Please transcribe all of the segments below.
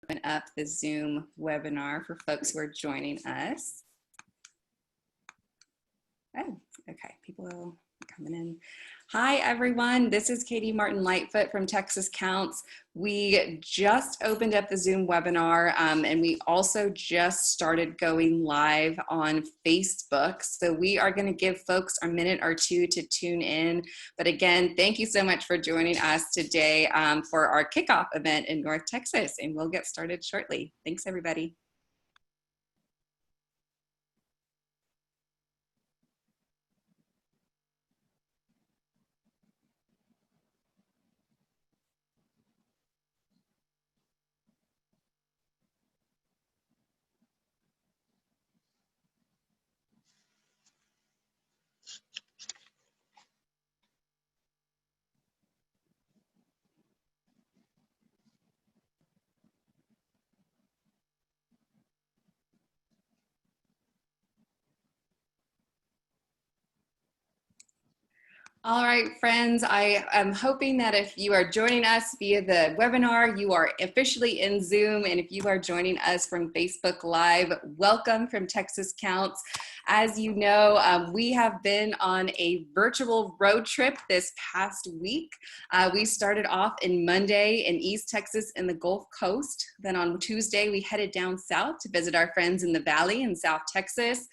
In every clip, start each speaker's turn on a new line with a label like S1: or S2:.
S1: open up the Zoom webinar for folks who are joining us. Oh, okay, people are coming in. Hi, everyone. This is Katie Martin Lightfoot from Texas Counts. We just opened up the Zoom webinar and we also just started going live on Facebook. So we are going to give folks a minute or two to tune in. But again, thank you so much for joining us today for our kickoff event in North Texas, and we'll get started shortly. Thanks, everybody. All right, friends, I am hoping that if you are joining us via the webinar, you are officially in Zoom. And if you are joining us from Facebook Live, welcome from Texas Counts. As you know, we have been on a virtual road trip this past week. We started off in Monday in East Texas in the Gulf Coast. Then on Tuesday, we headed down south to visit our friends in the Valley in South Texas.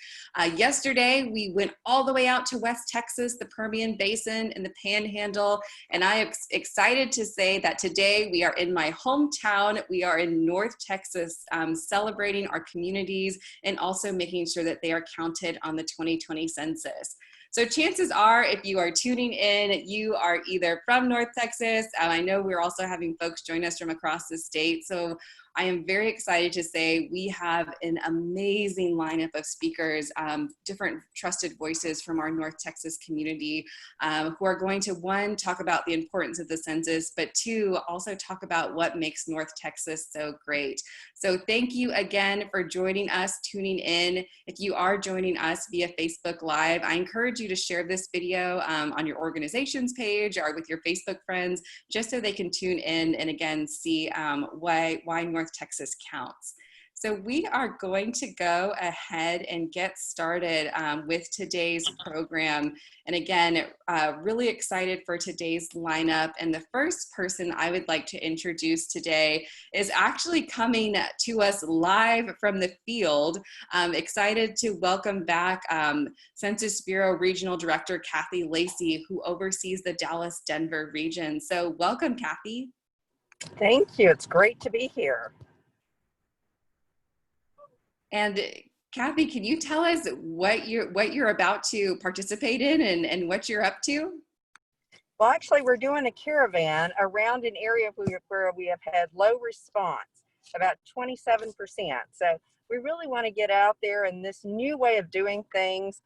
S1: Yesterday, we went all the way out to West Texas, the Permian Basin and the Panhandle. And I am excited to say that today we are in my hometown. We are in North Texas, celebrating our communities and also making sure that they are counted on the 2020 census. So chances are, if you are tuning in, you are either from North Texas. I know we're also having folks join us from across the state. So I am very excited to say we have an amazing lineup of speakers, different trusted voices from our North Texas community who are going to, one, talk about the importance of the census, but two, also talk about what makes North Texas so great. So thank you again for joining us, tuning in. If you are joining us via Facebook Live, I encourage you to share this video on your organization's page or with your Facebook friends, just so they can tune in and again see why North Texas counts. So we are going to go ahead and get started with today's program. And again, really excited for today's lineup. And the first person I would like to introduce today is actually coming to us live from the field. I'm excited to welcome back Census Bureau Regional Director Kathy Lacey, who oversees the Dallas-Denver region. So welcome, Kathy.
S2: Thank you. It's great to be here.
S1: And Kathy, can you tell us what you're about to participate in and what you're up to?
S2: Well, actually, we're doing a caravan around an area where we have had low response, about 27%. So we really want to get out there in this new way of doing things.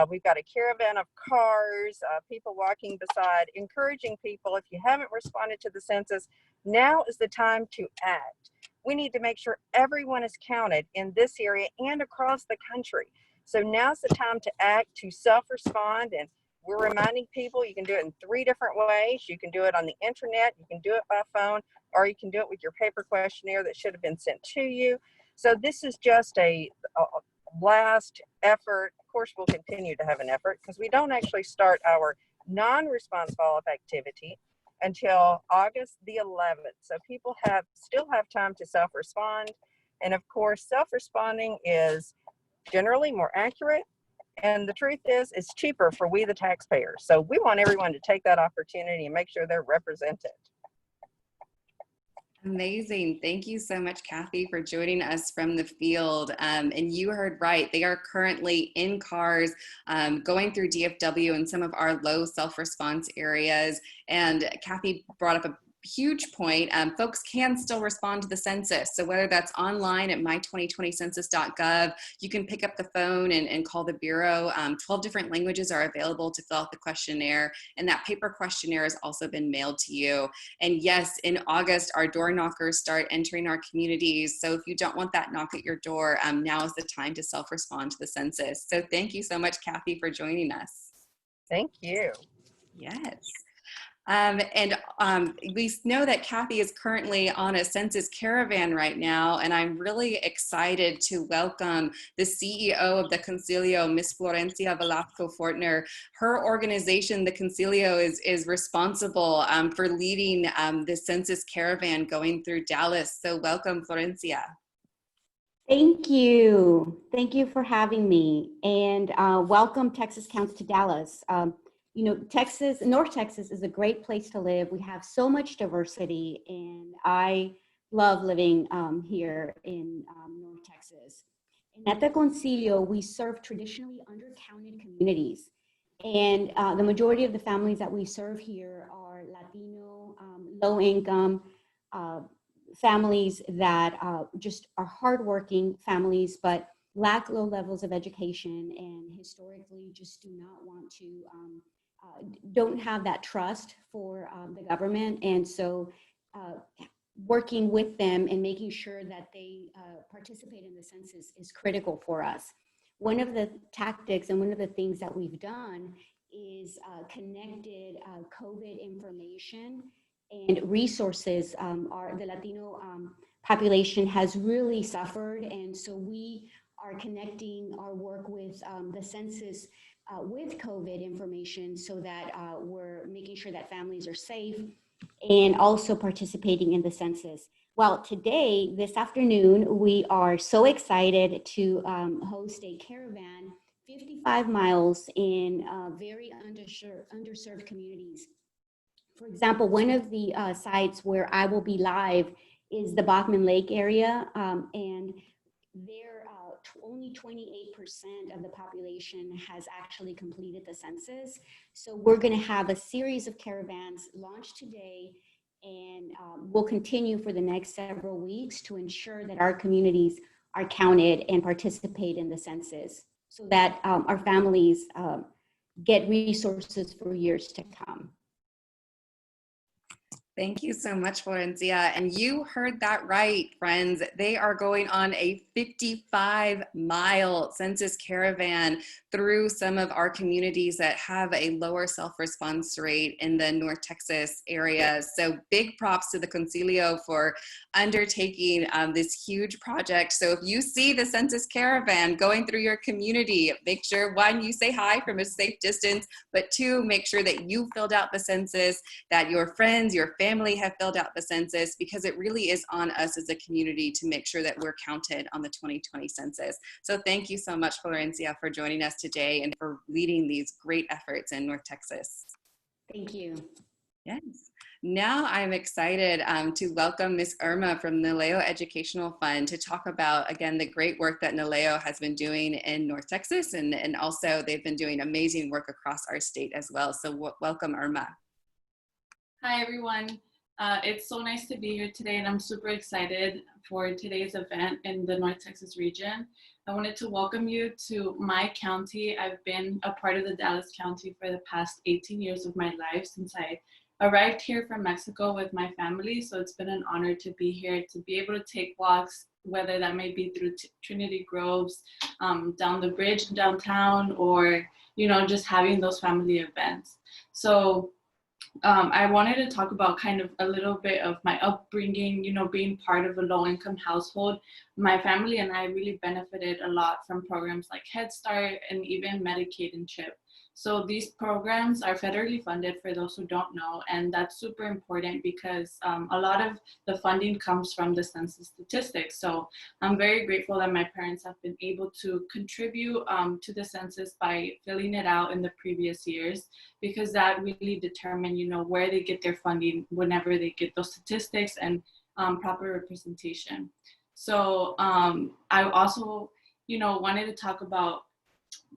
S2: We've got a caravan of cars, people walking beside, encouraging people, if you haven't responded to the census, now is the time to act. We need to make sure everyone is counted in this area and across the country. So now's the time to act, to self-respond, and we're reminding people you can do it in 3 different ways. You can do it on the internet, you can do it by phone, or you can do it with your paper questionnaire that should have been sent to you. So this is just a last effort. Of course, we'll continue to have an effort because we don't actually start our non-response follow-up activity until August the 11th. So people still have time to self-respond. And of course, self-responding is generally more accurate. And the truth is, it's cheaper for we, the taxpayers. So we want everyone to take that opportunity and make sure they're represented.
S1: Amazing. Thank you so much, Kathy, for joining us from the field. And you heard right. They are currently in cars going through DFW and some of our low self-response areas. And Kathy brought up a huge point. Folks can still respond to the census. So whether that's online at my2020census.gov, you can pick up the phone and call the Bureau. 12 different languages are available to fill out the questionnaire. And that paper questionnaire has also been mailed to you. And yes, in August, our door knockers start entering our communities. So if you don't want that knock at your door, now is the time to self-respond to the census. So thank you so much, Kathy, for joining us.
S2: Thank you.
S1: Yes. We know that Kathy is currently on a census caravan right now, and I'm really excited to welcome the CEO of the Concilio, Miss Florencia Velasco Fortner. Her organization, the Concilio, is responsible for leading the census caravan going through Dallas. So welcome, Florencia.
S3: Thank you. Thank you for having me, and welcome Texas Counts to Dallas. You know, North Texas is a great place to live. We have so much diversity, and I love living here in North Texas. And at the Concilio, we serve traditionally undercounted communities. And the majority of the families that we serve here are Latino, low income, families that just are hardworking families, but lack low levels of education and historically just do not want to, don't have that trust for the government. And so working with them and making sure that they participate in the census is critical for us. One of the tactics and one of the things that we've done is connected COVID information and resources. The Latino population has really suffered, and so we are connecting our work with the census with COVID information so that we're making sure that families are safe and also participating in the census. Well, today, this afternoon, we are so excited to host a caravan 55 miles in very underserved communities. For example, one of the sites where I will be live is the Bachman Lake area, and there only 28% of the population has actually completed the census. So we're going to have a series of caravans launched today, and we'll continue for the next several weeks to ensure that our communities are counted and participate in the census so that our families get resources for years to come.
S1: Thank you so much, Florencia. And you heard that right, friends. They are going on a 55-mile census caravan through some of our communities that have a lower self-response rate in the North Texas area. So big props to the Concilio for undertaking this huge project. So if you see the census caravan going through your community, make sure, one, you say hi from a safe distance, but two, make sure that you filled out the census, that your friends, your family have filled out the census, because it really is on us as a community to make sure that we're counted on the 2020 census. So thank you so much, Florencia, for joining us today and for leading these great efforts in North Texas.
S3: Thank you.
S1: Yes. Now I'm excited to welcome Ms. Irma from NALEO Educational Fund to talk about, again, the great work that NALEO has been doing in North Texas, and also they've been doing amazing work across our state as well. So welcome, Irma.
S4: Hi, everyone. It's so nice to be here today, and I'm super excited for today's event in the North Texas region. I wanted to welcome you to my county. I've been a part of the Dallas County for the past 18 years of my life since I arrived here from Mexico with my family. So it's been an honor to be here, to be able to take walks, whether that may be through Trinity Groves, down the bridge downtown, or, you know, just having those family events. So I wanted to talk about kind of a little bit of my upbringing, you know, being part of a low-income household. My family and I really benefited a lot from programs like Head Start and even Medicaid and CHIP. So these programs are federally funded, for those who don't know, and that's super important because a lot of the funding comes from the census statistics. So I'm very grateful that my parents have been able to contribute to the census by filling it out in the previous years, because that really determines, you know, where they get their funding whenever they get those statistics and proper representation. So I also, you know, wanted to talk about,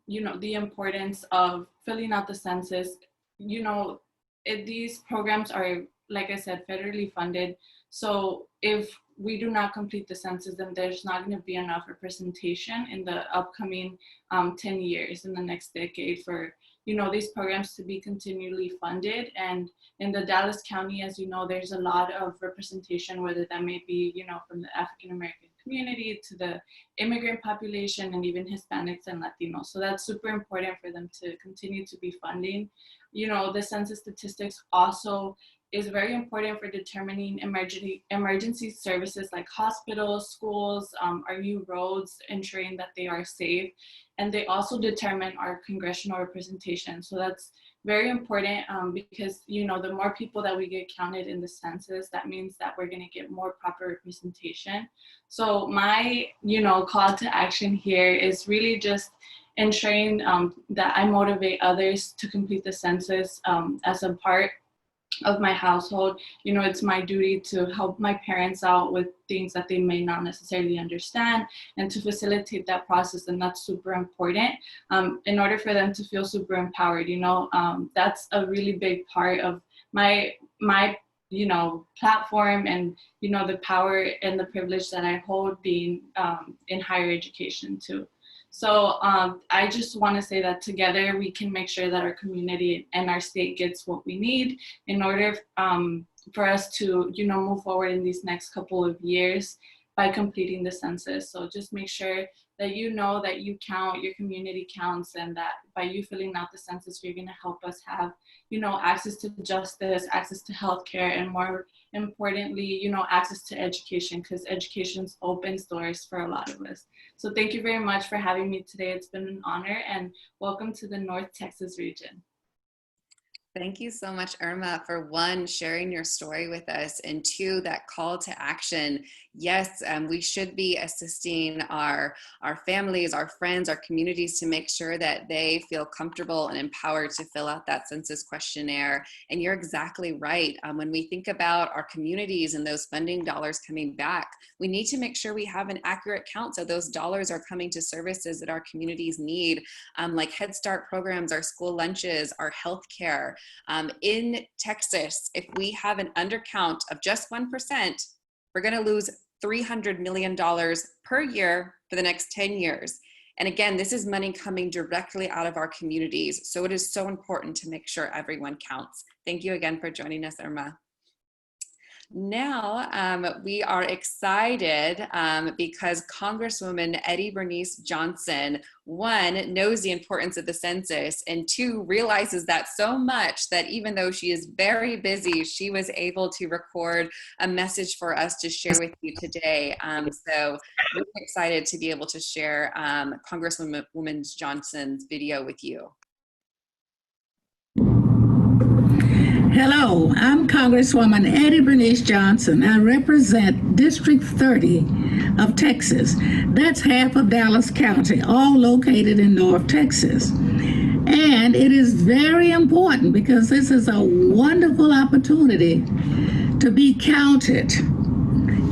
S4: you know, the importance of filling out the census. You know, these programs are, like I said, federally funded. So if we do not complete the census, then there's not going to be enough representation in the upcoming 10 years, in the next decade, for, you know, these programs to be continually funded. And in the Dallas County, as you know, there's a lot of representation, whether that may be, you know, from the African American community, to the immigrant population, and even Hispanics and Latinos. So that's super important for them to continue to be funding. You know, the census statistics also is very important for determining emergency services like hospitals, schools, our new roads, ensuring that they are safe. And they also determine our congressional representation. So that's very important because, you know, the more people that we get counted in the census, that means that we're gonna get more proper representation. So my, you know, call to action here is really just ensuring that I motivate others to complete the census as a part of my household. You know, it's my duty to help my parents out with things that they may not necessarily understand and to facilitate that process. And that's super important in order for them to feel super empowered. You know, that's a really big part of my you know, platform and, you know, the power and the privilege that I hold being in higher education too. So I just want to say that together we can make sure that our community and our state gets what we need in order for us to, you know, move forward in these next couple of years by completing the census. So just make sure that you know that you count, your community counts, and that by you filling out the census, you're going to help us have, you know, access to justice, access to healthcare, and more importantly, you know, access to education, because education opens doors for a lot of us. So thank you very much for having me today. It's been an honor, and welcome to the North Texas region.
S1: Thank you so much, Irma, for one, sharing your story with us, and two, that call to action. Yes, we should be assisting our families, our friends, our communities to make sure that they feel comfortable and empowered to fill out that census questionnaire. And you're exactly right. When we think about our communities and those funding dollars coming back, we need to make sure we have an accurate count so those dollars are coming to services that our communities need, like Head Start programs, our school lunches, our healthcare. In Texas, if we have an undercount of just 1%, we're going to lose $300 million per year for the next 10 years. And again, this is money coming directly out of our communities. So it is so important to make sure everyone counts. Thank you again for joining us, Irma. Now, we are excited because Congresswoman Eddie Bernice Johnson, one, knows the importance of the census, and two, realizes that so much that even though she is very busy, she was able to record a message for us to share with you today. So we're excited to be able to share Congresswoman Johnson's video with you.
S5: Hello, I'm Congresswoman Eddie Bernice Johnson. I represent District 30 of Texas. That's half of Dallas County, all located in North Texas. And it is very important because this is a wonderful opportunity to be counted.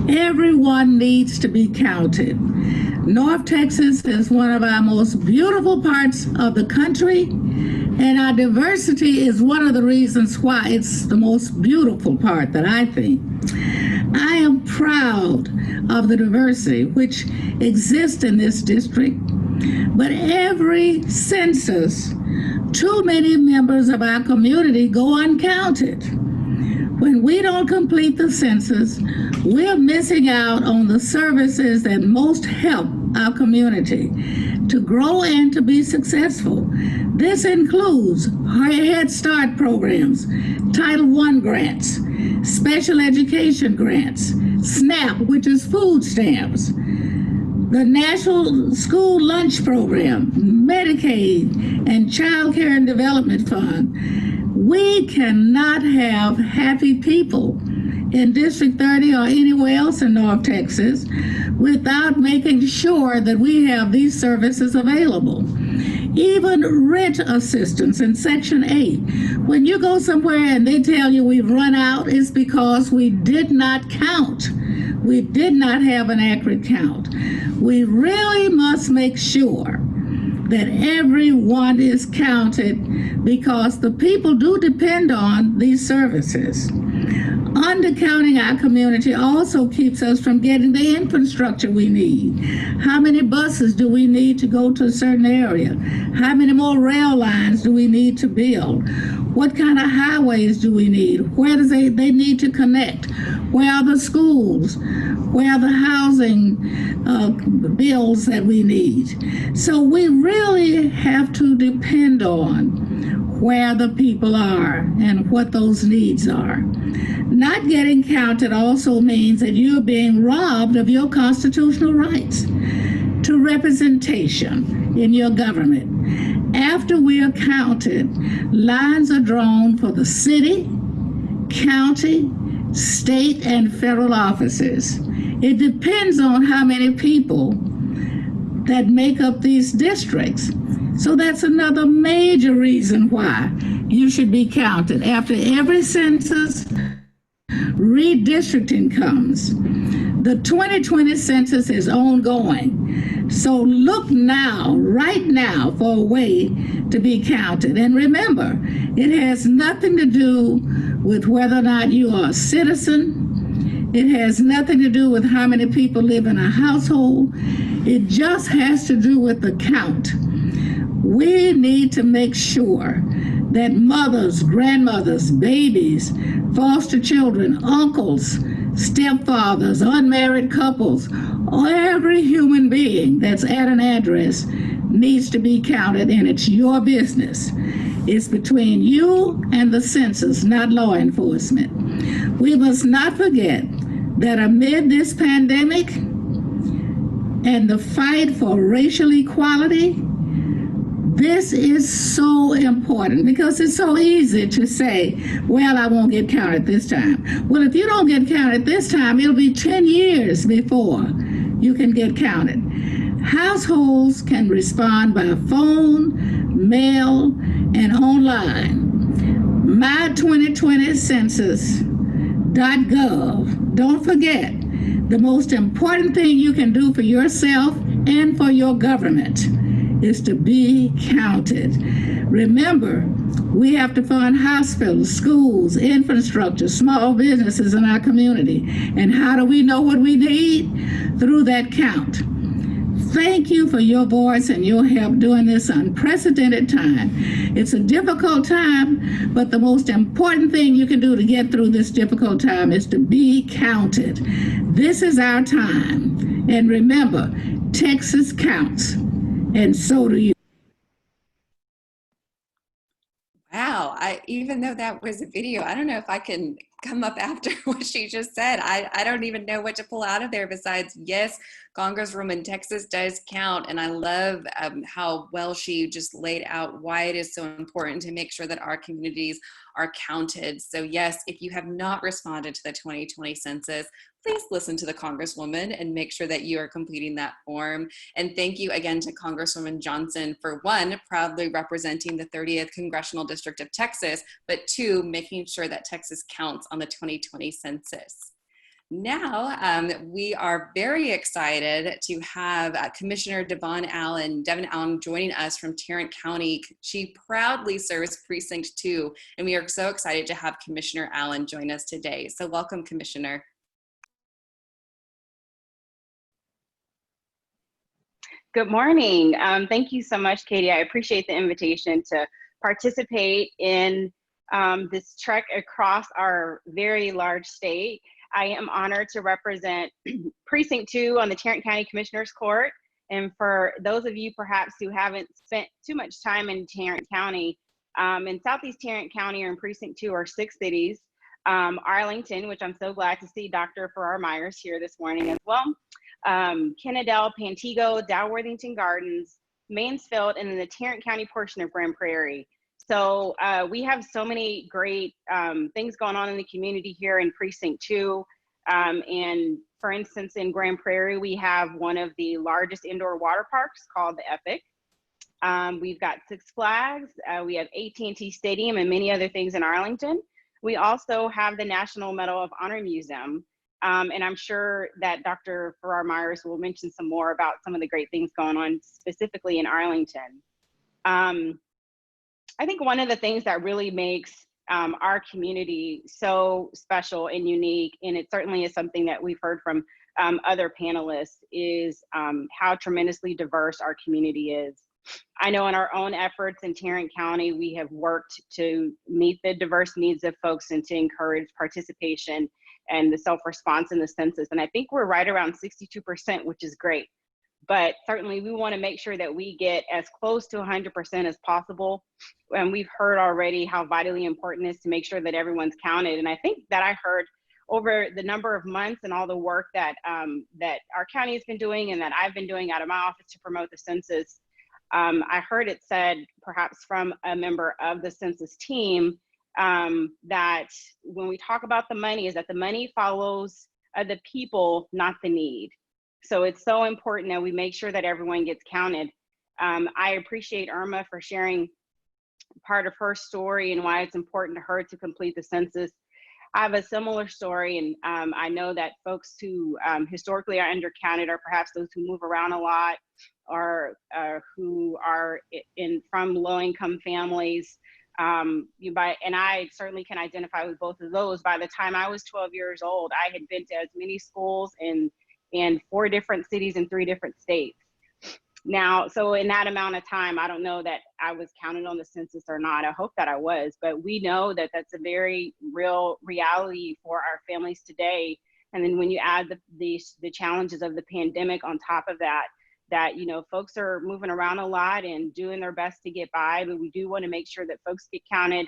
S5: Everyone needs to be counted. North Texas is one of our most beautiful parts of the country, and our diversity is one of the reasons why it's the most beautiful part, that I think. I am proud of the diversity which exists in this district, but every census, too many members of our community go uncounted. When we don't complete the census, we're missing out on the services that most help our community to grow and to be successful. This includes Head Start programs, Title I grants, special education grants, SNAP, which is food stamps, the National School Lunch Program, Medicaid, and Child Care and Development Fund. We cannot have happy people in District 30 or anywhere else in North Texas without making sure that we have these services available. Even rent assistance in Section 8. When you go somewhere and they tell you we've run out, it's because we did not count. We did not have an accurate count. We really must make sure that everyone is counted because the people do depend on these services. Undercounting our community also keeps us from getting the infrastructure we need. How many buses do we need to go to a certain area? How many more rail lines do we need to build? What kind of highways do we need? Where do they need to connect? Where are the schools? Where are the housing bills that we need? So we really have to depend on where the people are and what those needs are. Not getting counted also means that you're being robbed of your constitutional rights to representation in your government. After we are counted, lines are drawn for the city, county, state, and federal offices. It depends on how many people that make up these districts. So that's another major reason why you should be counted. After every census, redistricting comes. The 2020 census is ongoing. So look now, right now, for a way to be counted. And remember, it has nothing to do with whether or not you are a citizen. It has nothing to do with how many people live in a household. It just has to do with the count. We need to make sure that mothers, grandmothers, babies, foster children, uncles, stepfathers, unmarried couples, every human being that's at an address needs to be counted, and it's your business. It's between you and the census, not law enforcement. We must not forget that amid this pandemic and the fight for racial equality, this is so important because it's so easy to say, well, I won't get counted this time. Well, if you don't get counted this time, it'll be 10 years before you can get counted. Households can respond by phone, mail, and online. My2020census.gov. Don't forget, the most important thing you can do for yourself and for your government is to be counted. Remember, we have to fund hospitals, schools, infrastructure, small businesses in our community. And how do we know what we need? Through that count. Thank you for your voice and your help during this unprecedented time. It's a difficult time, but the most important thing you can do to get through this difficult time is to be counted. This is our time. And remember, Texas counts. And so do you.
S1: Wow, even though that was a video, I don't know if I can come up after what she just said. I don't even know what to pull out of there besides, yes, Congresswoman, Texas does count. And I love how well she just laid out why it is so important to make sure that our communities are counted. So yes, if you have not responded to the 2020 census, please listen to the Congresswoman and make sure that you are completing that form. And thank you again to Congresswoman Johnson for, one, proudly representing the 30th Congressional District of Texas, but two, making sure that Texas counts on the 2020 census. Now, we are very excited to have Commissioner Devon Allen joining us from Tarrant County. She proudly serves Precinct 2, and we are so excited to have Commissioner Allen join us today. So welcome, Commissioner.
S6: Good morning. Thank you so much, Katie. I appreciate the invitation to participate in this trek across our very large state. I am honored to represent Precinct 2 on the Tarrant County Commissioner's Court. And for those of you perhaps who haven't spent too much time in Tarrant County, in Southeast Tarrant County or in Precinct 2 are 6 cities. Arlington, which I'm so glad to see Dr. Farrar Myers here this morning as well. Kennedale, Pantego, Dalworthington Gardens, Mansfield, and then the Tarrant County portion of Grand Prairie. So we have so many great things going on in the community here in Precinct 2. And for instance, in Grand Prairie, we have one of the largest indoor water parks called the Epic. We've got Six Flags, we have AT&T Stadium and many other things in Arlington. We also have the National Medal of Honor Museum. And I'm sure that Dr. Farrar Myers will mention some more about some of the great things going on specifically in Arlington. I think one of the things that really makes our community so special and unique, and it certainly is something that we've heard from other panelists, is how tremendously diverse our community is. I know in our own efforts in Tarrant County, we have worked to meet the diverse needs of folks and to encourage participation and the self-response in the census. And I think we're right around 62%, which is great. But certainly we want to make sure that we get as close to 100% as possible. And we've heard already how vitally important it is to make sure that everyone's counted. And I think that I heard over the number of months and all the work that, that our county has been doing and that I've been doing out of my office to promote the census, I heard it said, perhaps from a member of the census team, that when we talk about the money, is that the money follows the people, not the need. So it's so important that we make sure that everyone gets counted. I appreciate Irma for sharing part of her story and why it's important to her to complete the census. I have a similar story, and I know that folks who historically are undercounted are perhaps those who move around a lot, or who are from low-income families. And I certainly can identify with both of those. By the time I was 12 years old, I had been to as many schools in 4 different cities in 3 different states. Now, so in that amount of time, I don't know that I was counted on the census or not. I hope that I was, but we know that that's a very real reality for our families today. And then when you add the challenges of the pandemic on top of that, you know, folks are moving around a lot and doing their best to get by, but we do want to make sure that folks get counted.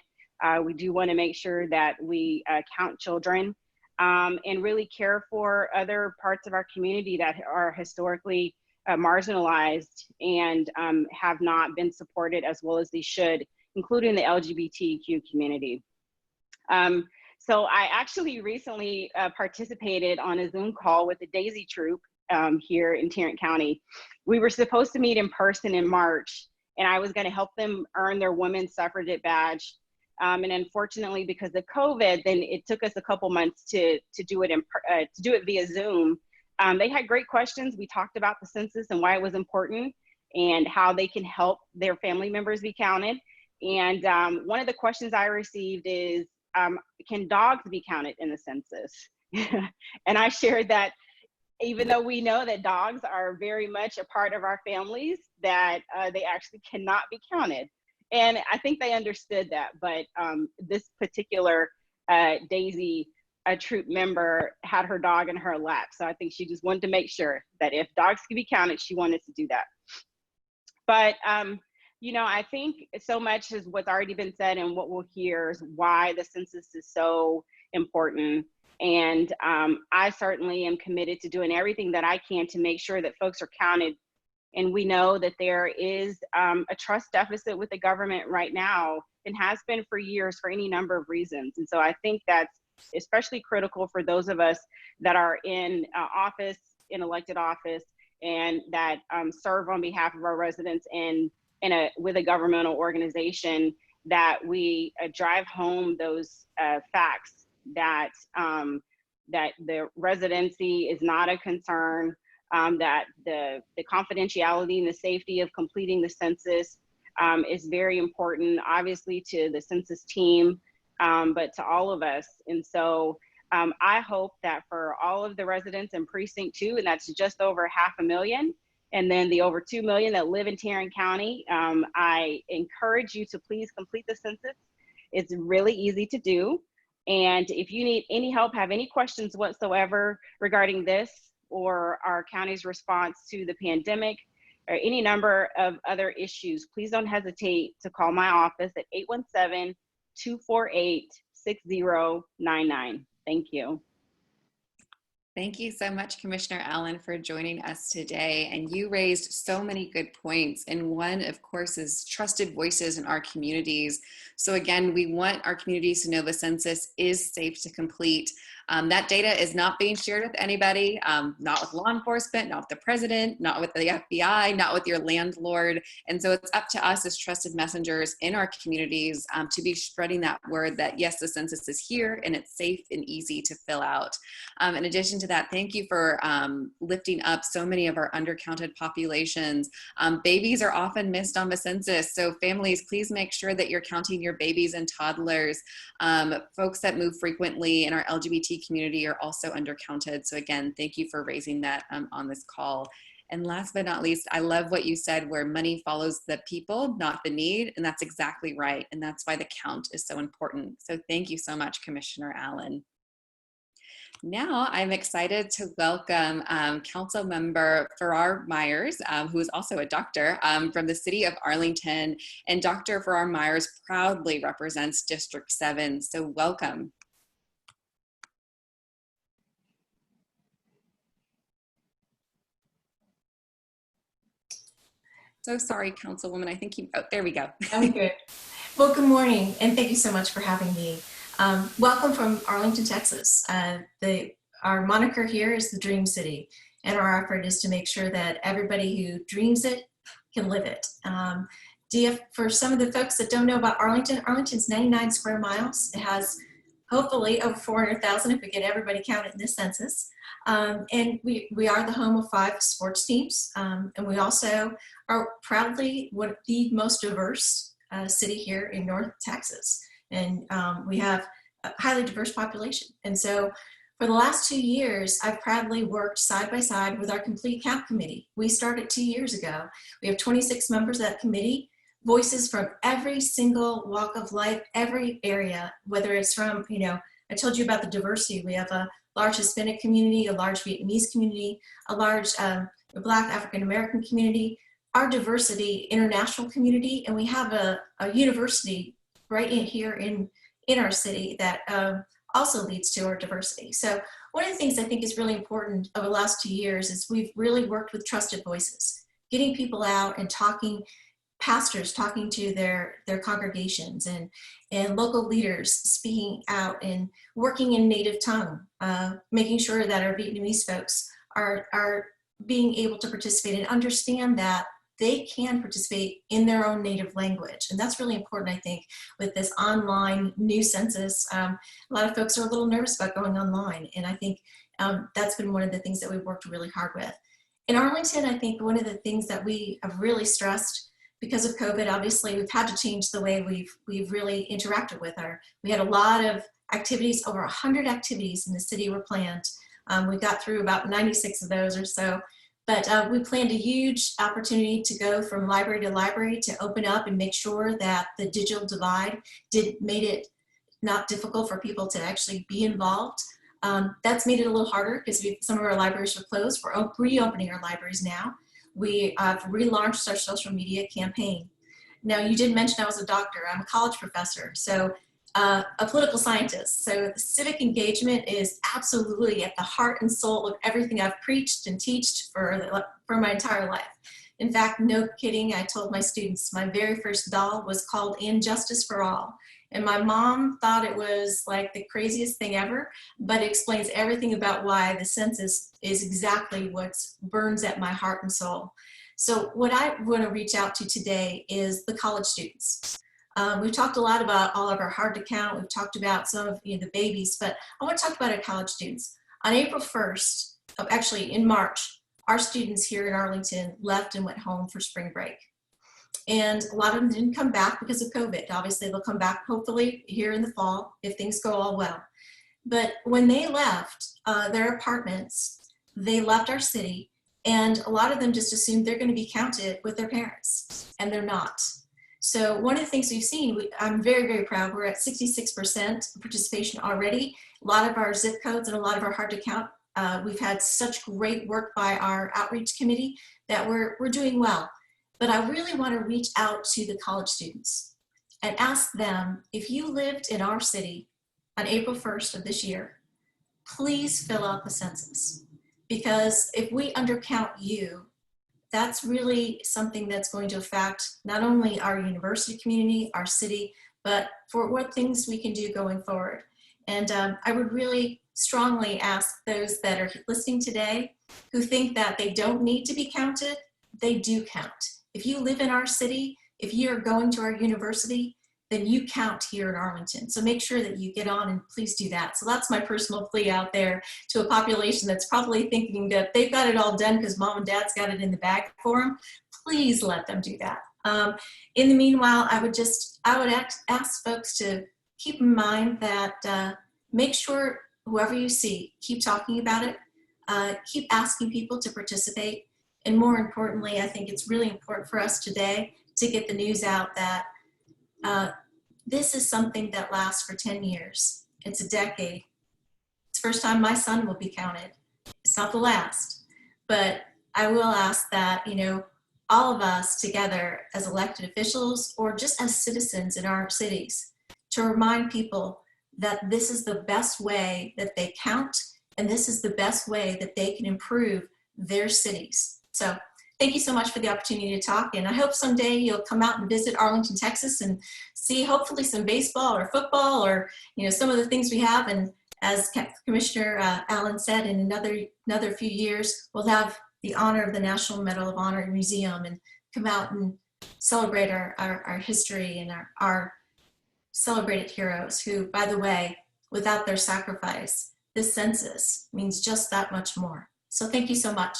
S6: We do want to make sure that we count children, and really care for other parts of our community that are historically marginalized and have not been supported as well as they should, including the LGBTQ community. So I actually recently participated on a Zoom call with the Daisy Troop here in Tarrant County. We were supposed to meet in person in March, and I was going to help them earn their women's suffragette badge. And unfortunately, because of COVID, then it took us a couple months to do it via Zoom. They had great questions. We talked about the census and why it was important and how they can help their family members be counted. And one of the questions I received is, can dogs be counted in the census? And I shared that even though we know that dogs are very much a part of our families, that they actually cannot be counted. And I think they understood that, but this particular Daisy Troop member had her dog in her lap. So I think she just wanted to make sure that if dogs could be counted, she wanted to do that. But, you know, I think so much as what's already been said and what we'll hear is why the census is so important. And I certainly am committed to doing everything that I can to make sure that folks are counted. And we know that there is a trust deficit with the government right now and has been for years for any number of reasons. And so I think that's especially critical for those of us that are in office, in elected office, and that serve on behalf of our residents with a governmental organization, that we drive home those facts that that the residency is not a concern, that the confidentiality and the safety of completing the census is very important, obviously to the census team, but to all of us. And so I hope that for all of the residents in Precinct 2, and that's just over 500,000, and then the over 2 million that live in Tarrant County, I encourage you to please complete the census. It's really easy to do. And if you need any help, have any questions whatsoever regarding this or our county's response to the pandemic or any number of other issues, please don't hesitate to call my office at 817-248-6099. Thank you.
S1: Thank you so much, Commissioner Allen, for joining us today. And you raised so many good points. And one, of course, is trusted voices in our communities. So again, we want our communities to know the census is safe to complete. That data is not being shared with anybody, not with law enforcement, not with the president, not with the FBI, not with your landlord. And so it's up to us as trusted messengers in our communities to be spreading that word that yes, the census is here and it's safe and easy to fill out. In addition to that, thank you for lifting up so many of our undercounted populations. Babies are often missed on the census. So families, please make sure that you're counting your babies and toddlers. Folks that move frequently in our LGBTQ LGBT community are also undercounted. So again, thank you for raising that on this call. And last but not least, I love what you said, where money follows the people, not the need. And that's exactly right. And that's why the count is so important. So thank you so much, Commissioner Allen. Now I'm excited to welcome Council Member Farrar Myers, who is also a doctor from the city of Arlington. And Dr. Farrar Myers proudly represents District 7. So welcome. So sorry, Councilwoman. I think you, oh, there we go.
S7: I'm good. Well, good morning, and thank you so much for having me. Welcome from Arlington, Texas. Our moniker here is the Dream City, and our effort is to make sure that everybody who dreams it can live it. For some of the folks that don't know about Arlington, Arlington's 99 square miles. It has hopefully over 400,000 if we get everybody counted in this census. And we are the home of 5 sports teams, and we also are proudly the most diverse city here in North Texas. And we have a highly diverse population. And so for the last 2 years, I've proudly worked side by side with our Complete Count Committee. We started 2 years ago. We have 26 members of that committee, voices from every single walk of life, every area, whether it's from, I told you about the diversity. We have a large Hispanic community, a large Vietnamese community, a large Black African-American community, our diversity international community, and we have a university right here in our city that also leads to our diversity. So one of the things I think is really important over the last 2 years is we've really worked with trusted voices, getting people out and talking, pastors talking to their congregations, and local leaders speaking out and working in native tongue, making sure that our Vietnamese folks are being able to participate and understand that they can participate in their own native language. And that's really important, I think, with this online new census. A lot of folks are a little nervous about going online. And I think that's been one of the things that we've worked really hard with. In Arlington, I think one of the things that we have really stressed because of COVID, obviously, we've had to change the way we've really interacted with we had a lot of activities, over 100 activities in the city were planned. We got through about 96 of those or so. But we planned a huge opportunity to go from library to library to open up and make sure that the digital divide made it not difficult for people to actually be involved. That's made it a little harder because some of our libraries were closed. We're reopening our libraries now. We have relaunched our social media campaign. Now, you did mention I was a doctor. I'm a college professor, so a political scientist. So civic engagement is absolutely at the heart and soul of everything I've preached and teached for my entire life. In fact, no kidding, I told my students, my very first doll was called Injustice for All. And my mom thought it was like the craziest thing ever, but it explains everything about why the census is exactly what burns at my heart and soul. So what I want to reach out to today is the college students. We've talked a lot about all of our hard to count. We've talked about some of the babies, but I want to talk about our college students. On April 1st, actually in March, our students here in Arlington left and went home for spring break. And a lot of them didn't come back because of COVID. Obviously, they'll come back hopefully here in the fall if things go all well. But when they left their apartments, they left our city, and a lot of them just assumed they're going to be counted with their parents, and they're not. So one of the things we've seen, I'm very, very proud, we're at 66% participation already. A lot of our zip codes and a lot of our hard to count, we've had such great work by our outreach committee that we're doing well. But I really want to reach out to the college students and ask them, if you lived in our city on April 1st of this year, please fill out the census. Because if we undercount you, that's really something that's going to affect not only our university community, our city, but for what things we can do going forward. And I would really strongly ask those that are listening today who think that they don't need to be counted, they do count. If you live in our city, if you're going to our university, then you count here in Arlington. So make sure that you get on and please do that. So that's my personal plea out there to a population that's probably thinking that they've got it all done because mom and dad's got it in the bag for them. Please let them do that. In the meanwhile, I would ask folks to keep in mind that make sure whoever you see, keep talking about it, keep asking people to participate. And more importantly, I think it's really important for us today to get the news out that this is something that lasts for 10 years. It's a decade. It's the first time my son will be counted. It's not the last, but I will ask that, all of us together as elected officials or just as citizens in our cities to remind people that this is the best way that they count and this is the best way that they can improve their cities. So thank you so much for the opportunity to talk, and I hope someday you'll come out and visit Arlington, Texas and see hopefully some baseball or football or some of the things we have. And as Commissioner Allen said, in another few years, we'll have the honor of the National Medal of Honor Museum and come out and celebrate our history and our celebrated heroes who, by the way, without their sacrifice, this census means just that much more. So thank you so much.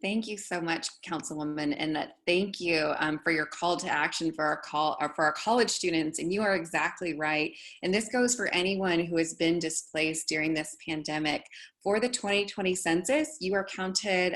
S1: Thank you so much, Councilwoman, and thank you for your call to action for our college students. And you are exactly right. And this goes for anyone who has been displaced during this pandemic. For the 2020 census, you are counted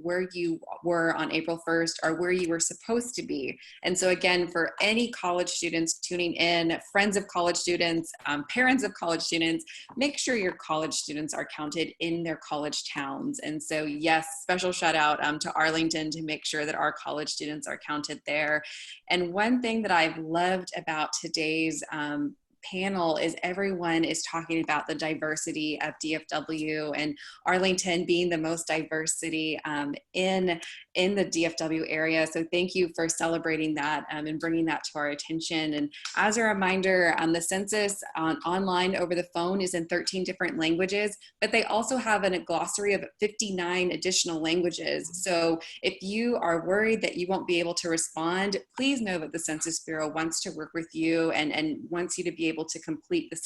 S1: where you were on April 1st or where you were supposed to be. And so again, for any college students tuning in, friends of college students, parents of college students, make sure your college students are counted in their college towns. And so yes, special shout out to Arlington to make sure that our college students are counted there. And one thing that I've loved about today's panel is everyone is talking about the diversity of DFW and Arlington being the most diversity in the DFW area. So thank you for celebrating that and bringing that to our attention. And as a reminder, the census online over the phone is in 13 different languages, but they also have a glossary of 59 additional languages. So if you are worried that you won't be able to respond, please know that the Census Bureau wants to work with you and wants you to be able to complete the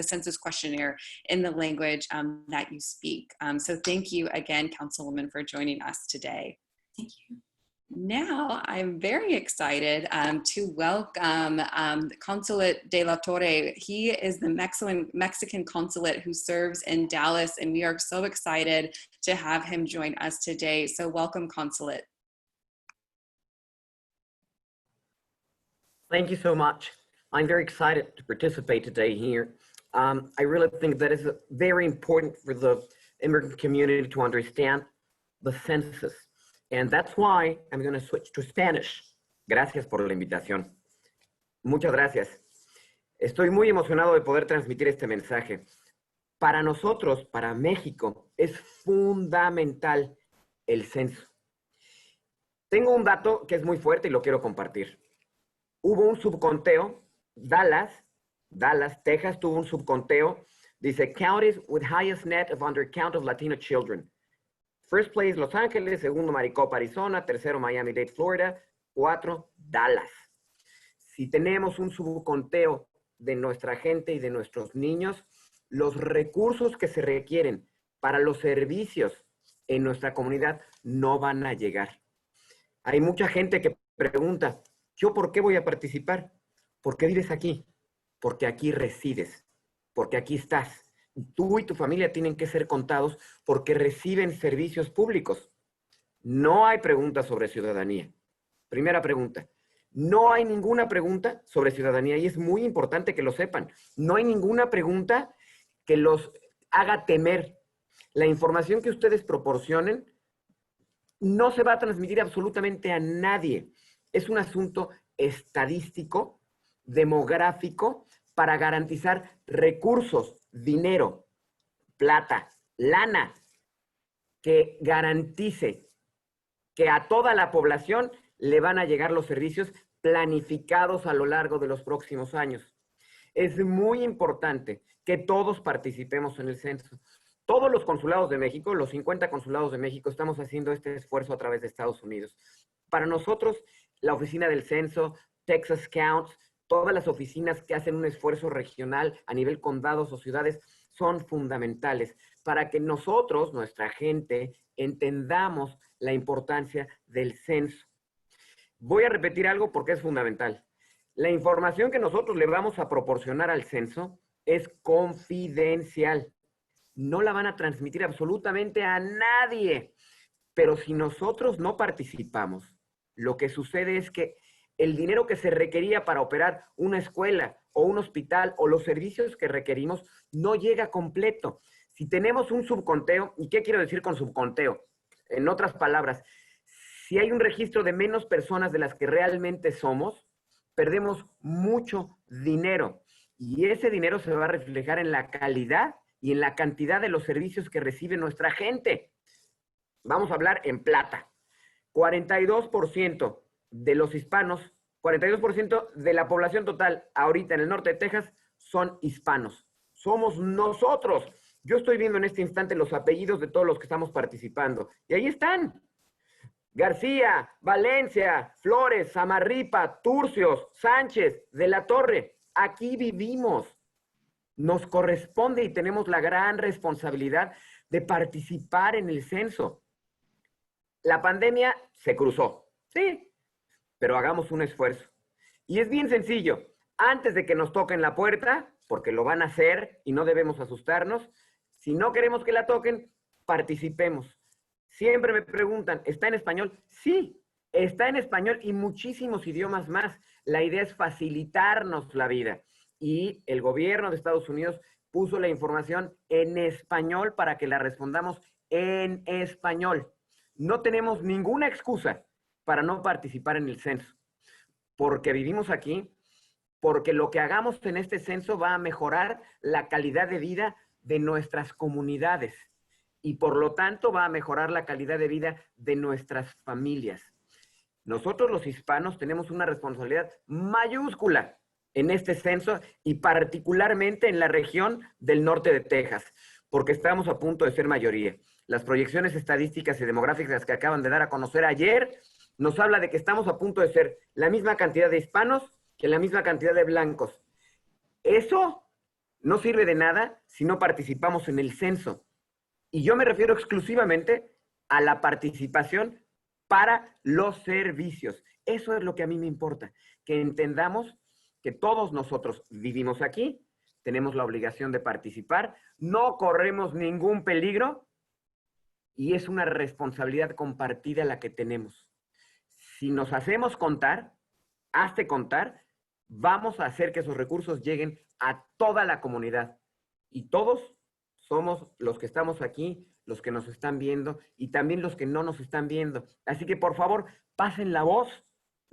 S1: census questionnaire in the language that you speak. So thank you again, Councilwoman, for joining us today.
S7: Thank you.
S1: Now, I'm very excited to welcome Consulate de la Torre. He is the Mexican consulate who serves in Dallas, and we are so excited to have him join us today. So welcome, Consulate.
S8: Thank you so much. I'm very excited to participate today here. I really think that it's very important for the immigrant community to understand the census. And that's why I'm going to switch to Spanish. Gracias por la invitación. Muchas gracias. Estoy muy emocionado de poder transmitir este mensaje. Para nosotros, para México, es fundamental el censo. Tengo un dato que es muy fuerte y lo quiero compartir. Hubo un subconteo, Dallas, Texas tuvo un subconteo, dice counties with highest net of undercount of Latino children. First place, Los Ángeles. Segundo, Maricopa, Arizona. Tercero, Miami-Dade, Florida. 4, Dallas. Si tenemos un subconteo de nuestra gente y de nuestros niños, los recursos que se requieren para los servicios en nuestra comunidad no van a llegar. Hay mucha gente que pregunta, ¿yo por qué voy a participar? ¿Por qué vives aquí? Porque aquí resides, porque aquí estás. Tú y tu familia tienen que ser contados porque reciben servicios públicos. No hay preguntas sobre ciudadanía. Primera pregunta. No hay ninguna pregunta sobre ciudadanía y es muy importante que lo sepan. No hay ninguna pregunta que los haga temer. La información que ustedes proporcionen no se va a transmitir absolutamente a nadie. Es un asunto estadístico, demográfico, para garantizar recursos, dinero, plata, lana, que garantice que a toda la población le van a llegar los servicios planificados a lo largo de los próximos años. Es muy importante que todos participemos en el censo. Todos los consulados de México, los 50 consulados de México, estamos haciendo este esfuerzo a través de Estados Unidos. Para nosotros, la oficina del censo, Texas Counts, todas las oficinas que hacen un esfuerzo regional a nivel condados o ciudades son fundamentales para que nosotros, nuestra gente, entendamos la importancia del censo. Voy a repetir algo porque es fundamental. La información que nosotros le vamos a proporcionar al censo es confidencial. No la van a transmitir absolutamente a nadie. Pero si nosotros no participamos, lo que sucede es que el dinero que se requería para operar una escuela o un hospital o los servicios que requerimos no llega completo. Si tenemos un subconteo, ¿y qué quiero decir con subconteo? En otras palabras, si hay un registro de menos personas de las que realmente somos, perdemos mucho dinero. Y ese dinero se va a reflejar en la calidad y en la cantidad de los servicios que recibe nuestra gente. Vamos a hablar en plata. 42% de los hispanos, 42% de la población total ahorita en el norte de Texas son hispanos. Somos nosotros. Yo estoy viendo en este instante los apellidos de todos los que estamos participando. Y ahí están. García, Valencia, Flores, Samarripa, Turcios, Sánchez, de la Torre. Aquí vivimos. Nos corresponde y tenemos la gran responsabilidad de participar en el censo. La pandemia se cruzó, sí, pero hagamos un esfuerzo. Y es bien sencillo. Antes de que nos toquen la puerta, porque lo van a hacer y no debemos asustarnos, si no queremos que la toquen, participemos. Siempre me preguntan, ¿está en español? Sí, está en español y muchísimos idiomas más. La idea es facilitarnos la vida. Y el gobierno de Estados Unidos puso la información en español para que la respondamos en español. No tenemos ninguna excusa para no participar en el censo, porque vivimos aquí, porque lo que hagamos en este censo va a mejorar la calidad de vida de nuestras comunidades y por lo tanto va a mejorar la calidad de vida de nuestras familias. Nosotros los hispanos tenemos una responsabilidad mayúscula en este censo y particularmente en la región del norte de Texas, porque estamos a punto de ser mayoría. Las proyecciones estadísticas y demográficas que acaban de dar a conocer ayer nos habla de que estamos a punto de ser la misma cantidad de hispanos que la misma cantidad de blancos. Eso no sirve de nada si no participamos en el censo. Y yo me refiero exclusivamente a la participación para los servicios. Eso es lo que a mí me importa, que entendamos que todos nosotros vivimos aquí, tenemos la obligación de participar, no corremos ningún peligro y es una responsabilidad compartida la que tenemos. Si nos hacemos contar, hazte contar, vamos a hacer que esos recursos lleguen a toda la comunidad. Y todos somos los que estamos aquí, los que nos están viendo y también los que no nos están viendo. Así que por favor, pasen la voz,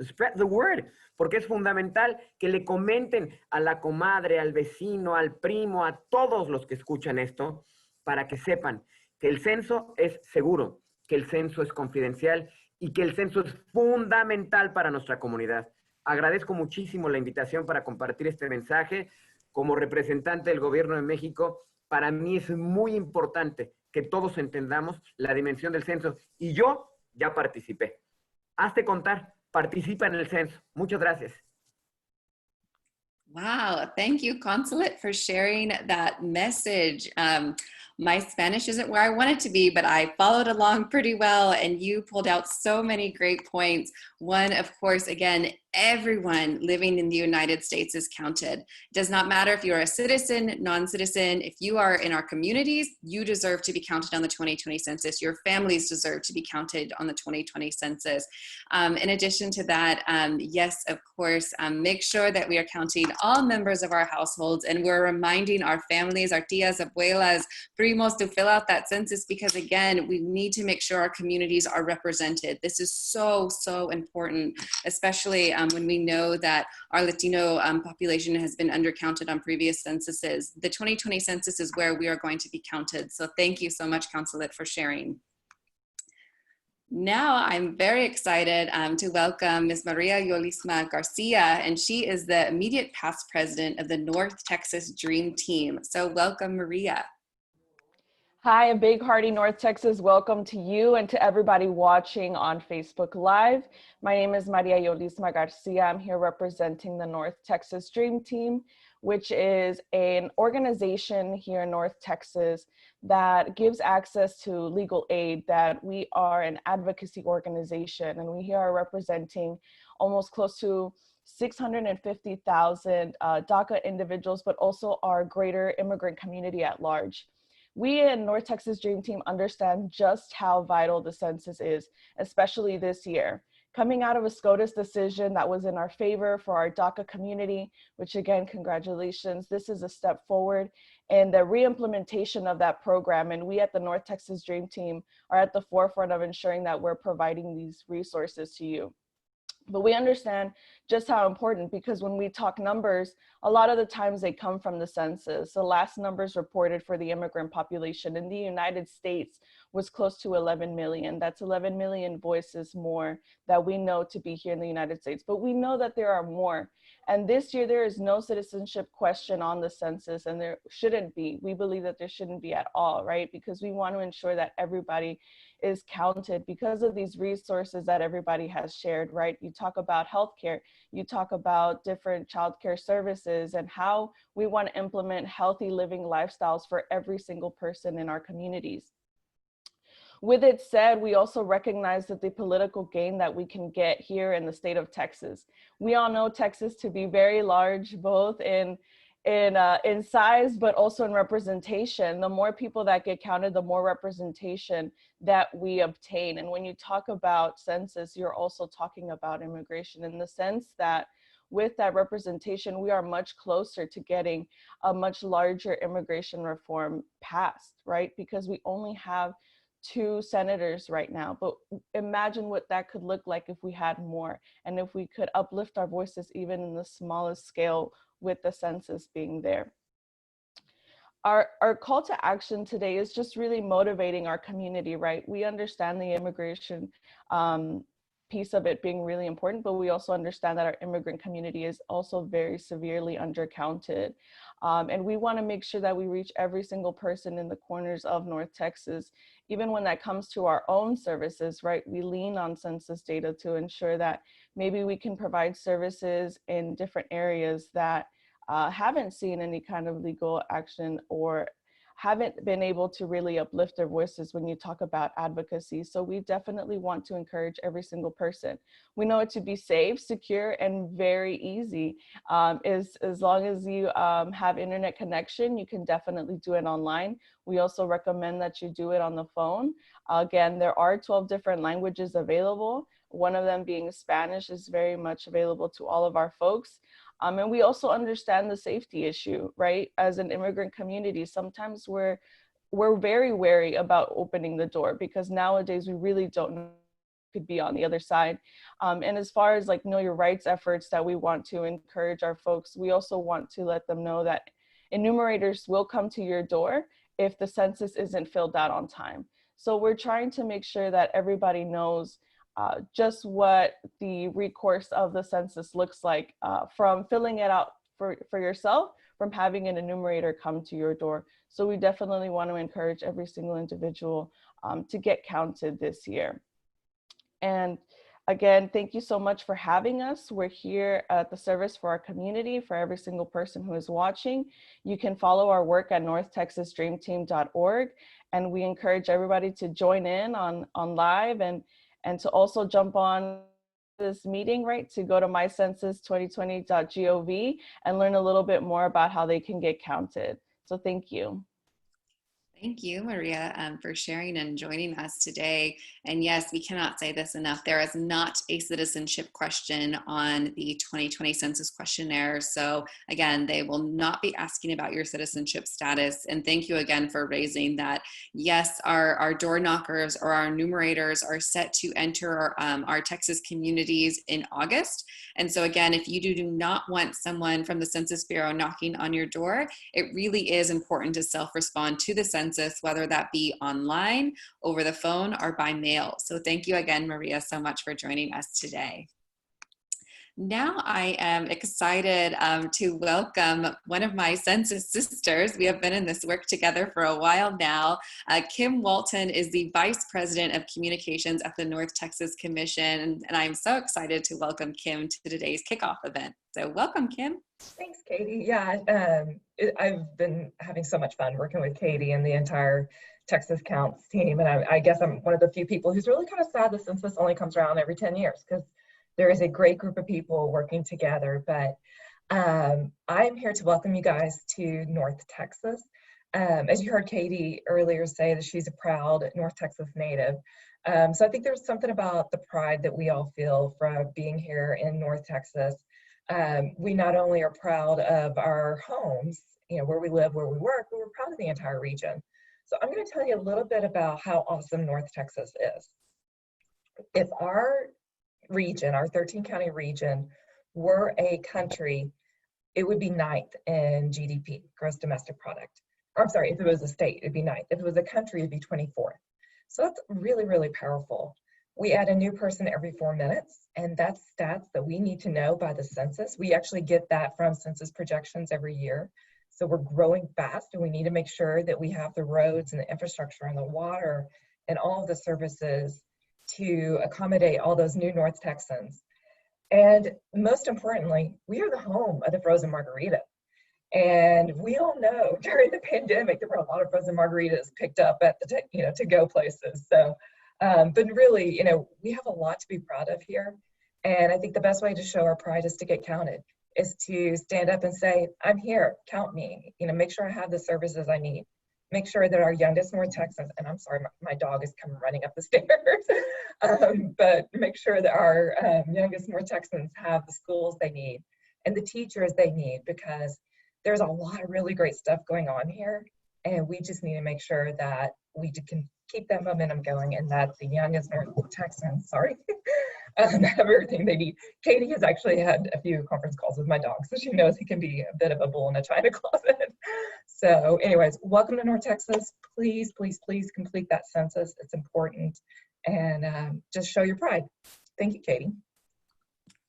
S8: spread the word, porque es fundamental que le comenten a la comadre, al vecino, al primo, a todos los que escuchan esto, para que sepan que el censo es seguro, que el censo es confidencial y que el censo es fundamental para nuestra comunidad. Agradezco muchísimo la invitación para compartir este mensaje. Como representante del Gobierno de México, para mí es muy importante que todos entendamos la dimensión del censo. Y yo ya participé. Hazte contar, participa en el censo. Muchas gracias.
S1: Wow, thank you, Consulate, for sharing that message. My Spanish isn't where I want it to be, but I followed along pretty well, and you pulled out so many great points. One, of course, again, everyone living in the United States is counted. It does not matter if you're a citizen, non-citizen, if you are in our communities, you deserve to be counted on the 2020 census. Your families deserve to be counted on the 2020 census. In addition to that, yes, of course, make sure that we are counting all members of our households, and we're reminding our families, our tias, abuelas, primos to fill out that census because, again, we need to make sure our communities are represented. This is so, so important, especially when we know that our Latino population has been undercounted on previous censuses. The 2020 census is where we are going to be counted. So thank you so much, Consulate, for sharing. Now I'm very excited to welcome Ms. Maria Yolisma Garcia, and she is the immediate past president of the North Texas Dream Team. So welcome, Maria.
S9: Hi, a big hearty North Texas welcome to you and to everybody watching on Facebook Live. My name is Maria Yolisma Garcia. I'm here representing the North Texas Dream Team, which is an organization here in North Texas that gives access to legal aid. That we are an advocacy organization, and we here are representing almost close to 650,000 DACA individuals, but also our greater immigrant community at large. We in North Texas Dream Team understand just how vital the census is, especially this year. Coming out of a SCOTUS decision that was in our favor for our DACA community, which again, congratulations, this is a step forward in the re-implementation of that program. And we at the North Texas Dream Team are at the forefront of ensuring that we're providing these resources to you. But we understand just how important, because when we talk numbers, a lot of the times they come from the census. The last numbers reported for the immigrant population in the United States was close to 11 million. That's 11 million voices more that we know to be here in the United States. But we know that there are more. And this year there is no citizenship question on the census, and there shouldn't be. We believe that there shouldn't be at all, right? Because we want to ensure that everybody is counted because of these resources that everybody has shared, right? You talk about healthcare, you talk about different childcare services and how we want to implement healthy living lifestyles for every single person in our communities. With it said, we also recognize that the political gain that we can get here in the state of Texas. We all know Texas to be very large, both in size, but also in representation. The more people that get counted, the more representation that we obtain. And when you talk about census, you're also talking about immigration in the sense that with that representation, we are much closer to getting a much larger immigration reform passed, right? Because we only have 2 senators right now, but imagine what that could look like if we had more, and if we could uplift our voices even in the smallest scale with the census being there. Our call to action today is just really motivating our community, right? We understand the immigration piece of it being really important, but we also understand that our immigrant community is also very severely undercounted. And we want to make sure that we reach every single person in the corners of North Texas. Even when that comes to our own services, right? We lean on census data to ensure that maybe we can provide services in different areas that haven't seen any kind of legal action or haven't been able to really uplift their voices when you talk about advocacy. So we definitely want to encourage every single person. We know it to be safe, secure, and very easy. As long as you have internet connection, you can definitely do it online. We also recommend that you do it on the phone. Again, there are 12 different languages available. One of them being Spanish is very much available to all of our folks. And we also understand the safety issue, right? As an immigrant community, sometimes we're very wary about opening the door because nowadays we really don't know who could be on the other side. And as far as like Know Your Rights efforts that we want to encourage our folks, we also want to let them know that enumerators will come to your door if the census isn't filled out on time. So we're trying to make sure that everybody knows just what the recourse of the census looks like, from filling it out for yourself, from having an enumerator come to your door. So we definitely want to encourage every single individual to get counted this year. And again, thank you so much for having us. We're here at the service for our community, for every single person who is watching. You can follow our work at northtexasdreamteam.org, and we encourage everybody to join in on live and to also jump on this meeting, right, to go to mycensus2020.gov and learn a little bit more about how they can get counted. So thank you.
S1: Thank you, Maria, for sharing and joining us today. And yes, we cannot say this enough. There is not a citizenship question on the 2020 census questionnaire. So again, they will not be asking about your citizenship status. And thank you again for raising that. Yes, our door knockers or our enumerators are set to enter our Texas communities in August. And so again, if you do not want someone from the Census Bureau knocking on your door, it really is important to self-respond to the census, whether that be online, over the phone, or by mail. So thank you again, Maria, so much for joining us today. Now I am excited to welcome one of my census sisters. We have been in this work together for a while now. Kim Walton is the Vice President of Communications at the North Texas Commission, and I'm so excited to welcome Kim to today's kickoff event. So welcome, Kim.
S10: Thanks, Katie. Yeah, I've been having so much fun working with Katie and the entire Texas Counts team, and I guess I'm one of the few people who's really kind of sad the census only comes around every 10 years because there is a great group of people working together, but I'm here to welcome you guys to North Texas. As you heard Katie earlier say that she's a proud North Texas native. So I think there's something about the pride that we all feel from being here in North Texas. We not only are proud of our homes, where we live, where we work, but we're proud of the entire region. So I'm going to tell you a little bit about how awesome North Texas is. If our region, our 13 county region, were a country, it would be 9th in GDP, gross domestic product. Or, I'm sorry, if it was a state, it'd be 9th. If it was a country, it'd be 24th. So that's really, really powerful. We add a new person every 4 minutes, and that's stats that we need to know by the census. We actually get that from census projections every year. So we're growing fast, and we need to make sure that we have the roads and the infrastructure and the water and all of the services to accommodate all those new North Texans. And most importantly, we are the home of the frozen margarita. And we all know during the pandemic, there were a lot of frozen margaritas picked up at the, to-go places. So, but really, we have a lot to be proud of here. And I think the best way to show our pride is to get counted, is to stand up and say, I'm here, count me, make sure I have the services I need. Make sure that our youngest North Texans, and I'm sorry, my dog is coming running up the stairs, but make sure that our youngest North Texans have the schools they need and the teachers they need, because there's a lot of really great stuff going on here. And we just need to make sure that we can keep that momentum going, and that the youngest North Texans, have everything they need. Katie has actually had a few conference calls with my dog, so she knows he can be a bit of a bull in a china closet. So anyways, welcome to North Texas. Please, please, please complete that census. It's important. And just show your pride. Thank you, Katie.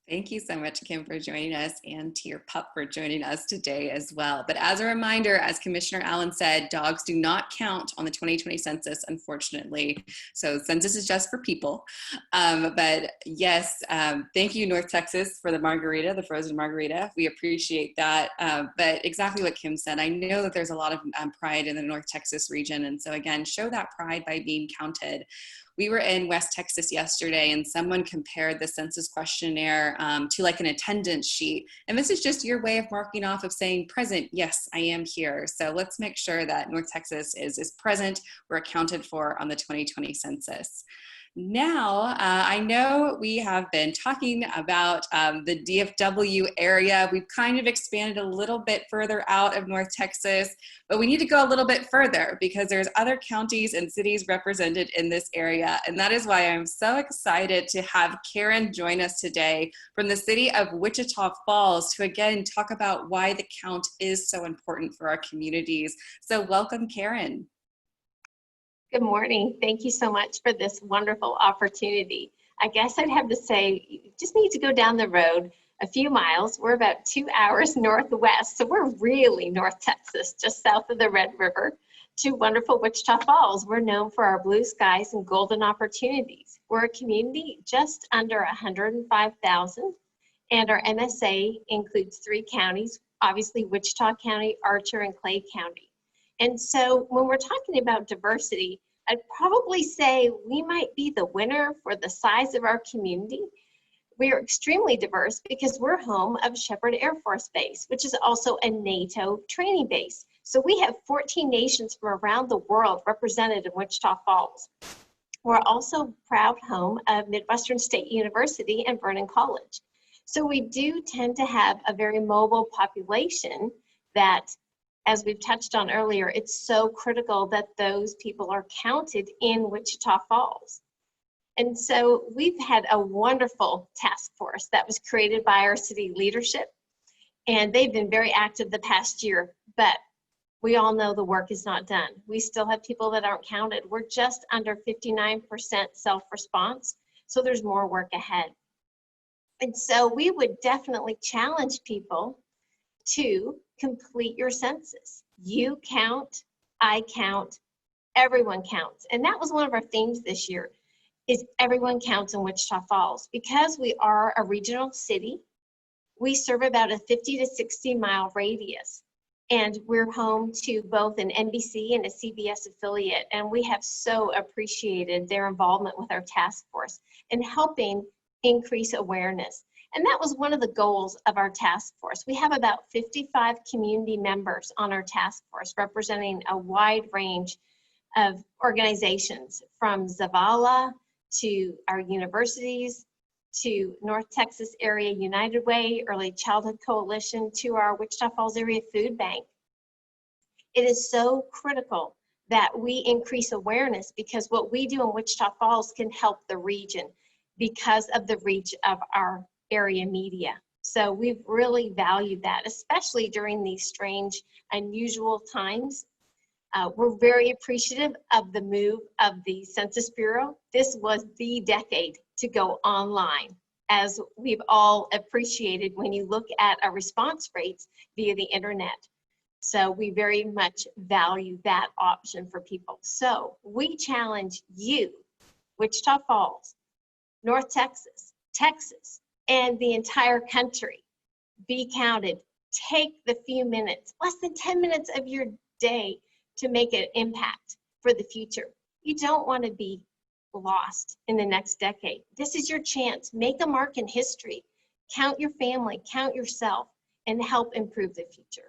S1: Thank you so much, Kim, for joining us, and to your pup for joining us today as well. But as a reminder, as Commissioner Allen said, dogs do not count on the 2020 census, unfortunately. So census is just for people. But yes, thank you, North Texas, for the margarita, the frozen margarita. We appreciate that. But exactly what Kim said, I know that there's a lot of pride in the North Texas region. And so again, show that pride by being counted. We were in West Texas yesterday, and someone compared the census questionnaire to like an attendance sheet. And this is just your way of marking off of saying present, yes, I am here. So let's make sure that North Texas is present, we're accounted for on the 2020 census. Now, I know we have been talking about the DFW area. We've kind of expanded a little bit further out of North Texas, but we need to go a little bit further because there's other counties and cities represented in this area. And that is why I'm so excited to have Karen join us today from the city of Wichita Falls to again talk about why the count is so important for our communities. So welcome, Karen.
S11: Good morning. Thank you so much for this wonderful opportunity. I guess I'd have to say, you just need to go down the road a few miles. We're about 2 hours northwest, so we're really North Texas, just south of the Red River, to wonderful Wichita Falls. We're known for our blue skies and golden opportunities. We're a community just under 105,000, and our MSA includes 3 counties, obviously Wichita County, Archer, and Clay County. And so when we're talking about diversity, I'd probably say we might be the winner for the size of our community. We are extremely diverse because we're home of Shepherd Air Force Base, which is also a NATO training base. So we have 14 nations from around the world represented in Wichita Falls. We're also proud home of Midwestern State University and Vernon College. So we do tend to have a very mobile population that, as we've touched on earlier, it's so critical that those people are counted in Wichita Falls. And so we've had a wonderful task force that was created by our city leadership, and they've been very active the past year, but we all know the work is not done. We still have people that aren't counted. We're just under 59% self-response, so there's more work ahead. And so we would definitely challenge people to complete your census. You count, I count, everyone counts. And that was one of our themes this year, is everyone counts in Wichita Falls. Because we are a regional city, we serve about a 50 to 60 mile radius. And we're home to both an NBC and a CBS affiliate. And we have so appreciated their involvement with our task force and helping increase awareness. And that was one of the goals of our task force. We have about 55 community members on our task force representing a wide range of organizations, from Zavala to our universities, to North Texas Area United Way, Early Childhood Coalition, to our Wichita Falls Area Food Bank. It is so critical that we increase awareness, because what we do in Wichita Falls can help the region because of the reach of our area media. So we've really valued that, especially during these strange, unusual times. We're very appreciative of the move of the Census Bureau. This was the decade to go online, as we've all appreciated when you look at our response rates via the internet. So we very much value that option for people. So we challenge you, Wichita Falls, North Texas, Texas, and the entire country. Be counted. Take the few minutes, less than 10 minutes of your day, to make an impact for the future. You don't want to be lost in the next decade. This is your chance. Make a mark in history. Count your family, count yourself, and help improve the future.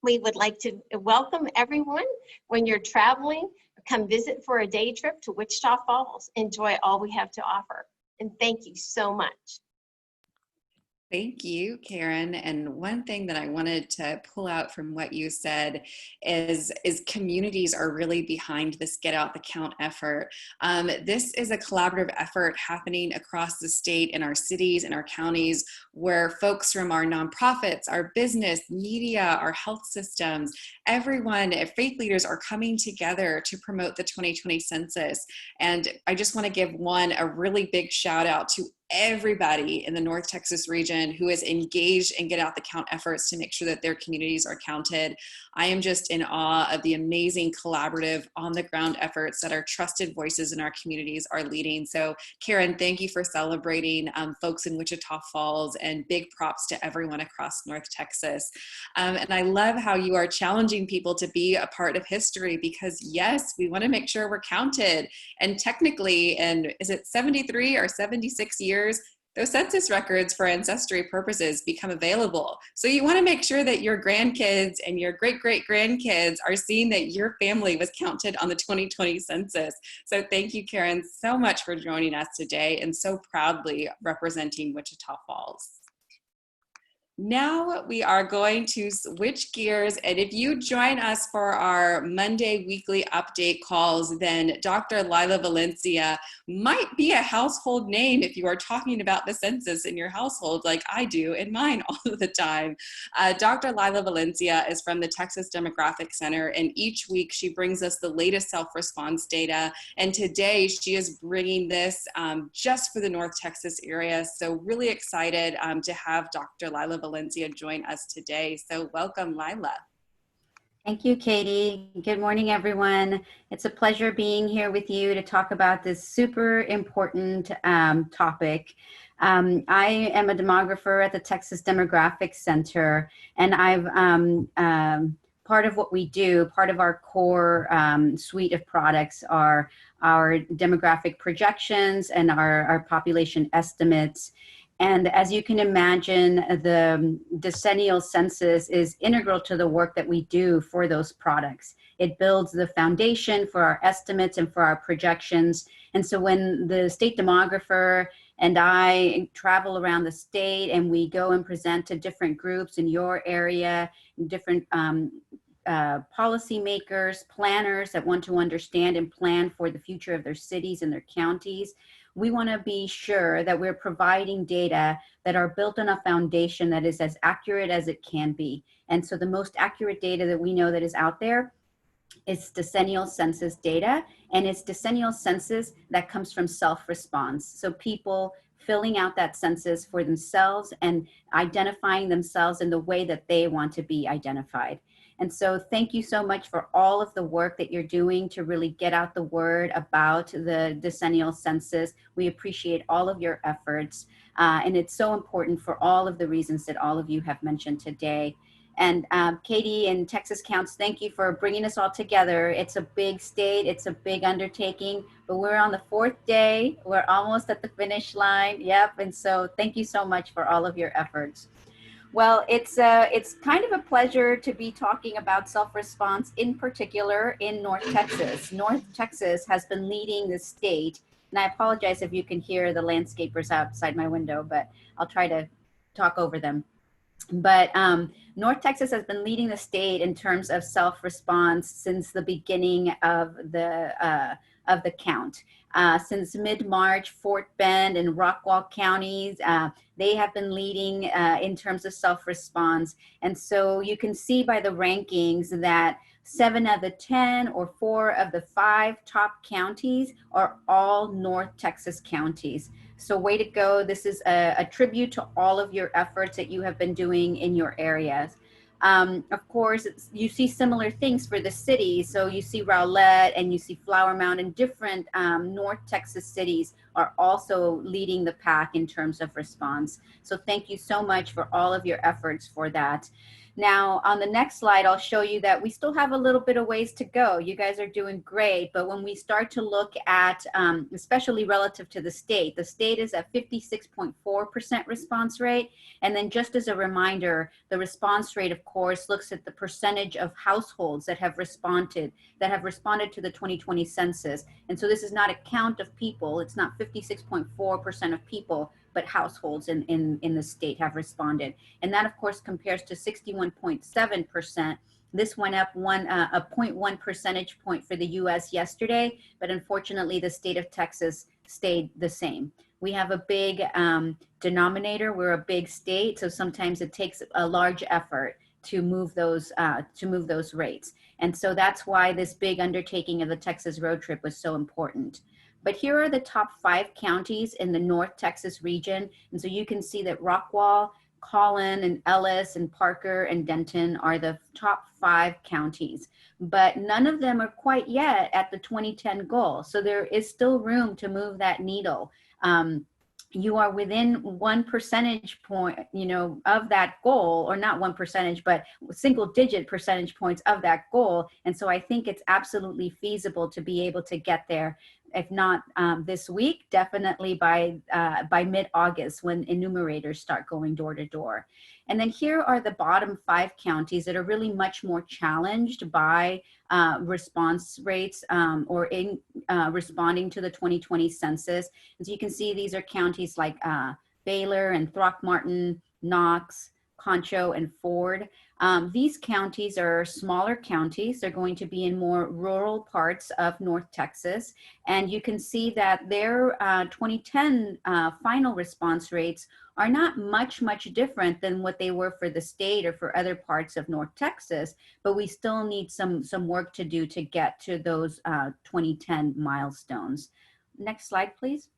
S11: We would like to welcome everyone when you're traveling. Come visit for a day trip to Wichita Falls. Enjoy all we have to offer. And thank you so much.
S1: Thank you, Karen. And one thing that I wanted to pull out from what you said is communities are really behind this Get Out the Count effort. This is a collaborative effort happening across the state, in our cities, in our counties, where folks from our nonprofits, our business, media, our health systems, everyone, faith leaders are coming together to promote the 2020 census. And I just want to give a really big shout out to everybody in the North Texas region who is engaged in Get Out the Count efforts to make sure that their communities are counted. I am just in awe of the amazing collaborative on the ground efforts that our trusted voices in our communities are leading. So Karen, thank you for celebrating folks in Wichita Falls, and big props to everyone across North Texas. And I love how you are challenging people to be a part of history, because yes, we want to make sure we're counted. And technically, and is it 73 or 76 years, those census records for ancestry purposes become available. So you want to make sure that your grandkids and your great-great-grandkids are seeing that your family was counted on the 2020 census. So thank you, Karen, so much for joining us today and so proudly representing Wichita Falls. Now we are going to switch gears, and if you join us for our Monday weekly update calls, then Dr. Lila Valencia might be a household name if you are talking about the census in your household like I do in mine all the time. Dr. Lila Valencia is from the Texas Demographic Center, and each week she brings us the latest self-response data, and today she is bringing this just for the North Texas area. So really excited to have Dr. Lila Valencia join us today. So welcome, Lila.
S3: Thank you, Katie. Good morning, everyone. It's a pleasure being here with you to talk about this super important topic. I am a demographer at the Texas Demographic Center, and I've part of what we do, part of our core suite of products are our demographic projections and our population estimates. And as you can imagine, the decennial census is integral to the work that we do for those products. It builds the foundation for our estimates and for our projections. And so when the state demographer and I travel around the state and we go and present to different groups in your area, different policymakers, planners that want to understand and plan for the future of their cities and their counties, we want to be sure that we're providing data that are built on a foundation that is as accurate as it can be. And so the most accurate data that we know that is out there is decennial census data, and it's decennial census that comes from self-response. So people filling out that census for themselves and identifying themselves in the way that they want to be identified. And so thank you so much for all of the work that you're doing to really get out the word about the decennial census. We appreciate all of your efforts. And it's so important for all of the reasons that all of you have mentioned today. And Katie and Texas Counts, thank you for bringing us all together. It's a big state, it's a big undertaking, but we're on the 4th day. We're almost at the finish line. Yep. And so thank you so much for all of your efforts. Well, it's kind of a pleasure to be talking about self-response, in particular in North Texas. North Texas has been leading the state, and I apologize if you can hear the landscapers outside my window, but I'll try to talk over them. But North Texas has been leading the state in terms of self-response since the beginning of the count. Since mid-March, Fort Bend and Rockwall counties, they have been leading in terms of self-response. And so you can see by the rankings that 7 of the 10 or 4 of the 5 top counties are all North Texas counties. So way to go. This is a tribute to all of your efforts that you have been doing in your areas. Of course, you see similar things for the cities. So you see Rowlett and you see Flower Mound, and different North Texas cities are also leading the pack in terms of response. So thank you so much for all of your efforts for that. Now, on the next slide, I'll show you that we still have a little bit of ways to go. You guys are doing great, but when we start to look at, especially relative to the state is at 56.4% response rate. And then just as a reminder, the response rate, of course, looks at the percentage of households that have responded to the 2020 census. And so this is not a count of people. It's not 56.4% of people, but households in the state have responded. And that, of course, compares to 61.7%. This went up a 0.1 percentage point for the US yesterday, but unfortunately, the state of Texas stayed the same. We have a big denominator. We're a big state, so sometimes it takes a large effort to move those rates. And so that's why this big undertaking of the Texas road trip was so important. But here are the top 5 counties in the North Texas region. And so you can see that Rockwall, Collin, and Ellis, and Parker, and Denton are the top 5 counties. But none of them are quite yet at the 2010 goal. So there is still room to move that needle. You are within 1 percentage point, of that goal, or not 1 percentage, but single-digit percentage points of that goal. And so I think it's absolutely feasible to be able to get there. If not this week, definitely by mid-August, when enumerators start going door to door. And then here are the bottom 5 counties that are really much more challenged by response rates or in responding to the 2020 census. And so you can see these are counties like Baylor and Throckmorton, Knox, Concho, and Ford. These counties are smaller counties. They're going to be in more rural parts of North Texas. And you can see that their 2010 final response rates are not much different than what they were for the state or for other parts of North Texas, but we still need some work to do to get to those 2010 milestones. Next slide, please.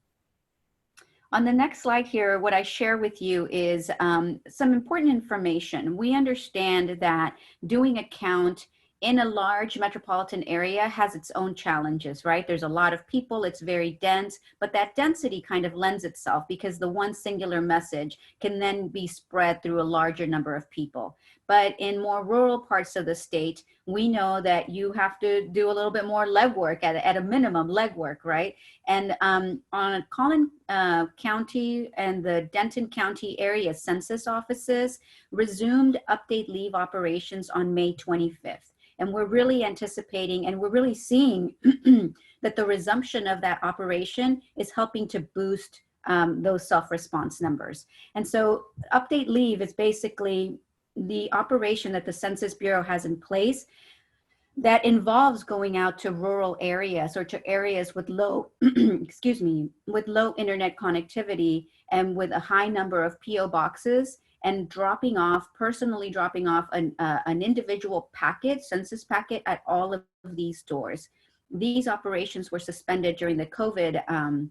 S3: On the next slide here, what I share with you is some important information. We understand that doing a count in a large metropolitan area has its own challenges, right? There's a lot of people, it's very dense, but that density kind of lends itself because the one singular message can then be spread through a larger number of people. But in more rural parts of the state, we know that you have to do a little bit more legwork, at a minimum legwork, right? And on Collin County and the Denton County area census offices resumed update leave operations on May 25th. And we're really anticipating, and we're really seeing that the resumption of that operation is helping to boost those self-response numbers. And so update leave is basically the operation that the Census Bureau has in place that involves going out to rural areas or to areas with low, with low internet connectivity and with a high number of PO boxes, and personally dropping off an individual packet, census packet, at all of these stores. These operations were suspended during the COVID,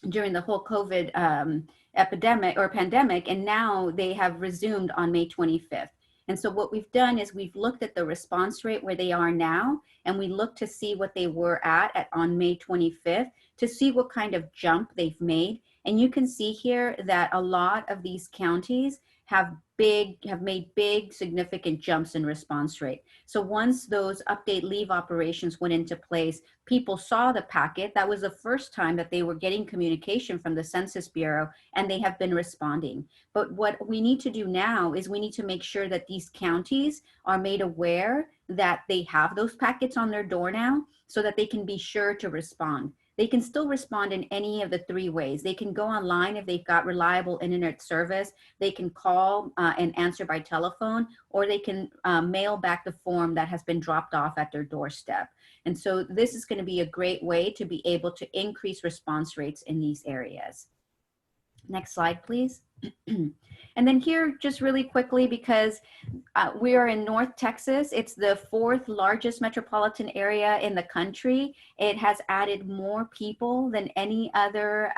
S3: during the whole COVID epidemic or pandemic, and now they have resumed on May 25th. And so what we've done is we've looked at the response rate where they are now, and we looked to see what they were at on May 25th to see what kind of jump they've made. And you can see here that a lot of these counties have have made big significant jumps in response rate. So once those update leave operations went into place, people saw the packet. That was the first time that they were getting communication from the Census Bureau, and they have been responding. But what we need to do now is we need to make sure that these counties are made aware that they have those packets on their door now, so that they can be sure to respond. They can still respond in any of the three ways. They can go online if they've got reliable internet service. They can call and answer by telephone, or they can mail back the form that has been dropped off at their doorstep. And so this is going to be a great way to be able to increase response rates in these areas. Next slide, please. And then here, just really quickly, because we are in North Texas. It's the 4th largest metropolitan area in the country. It has added more people than any other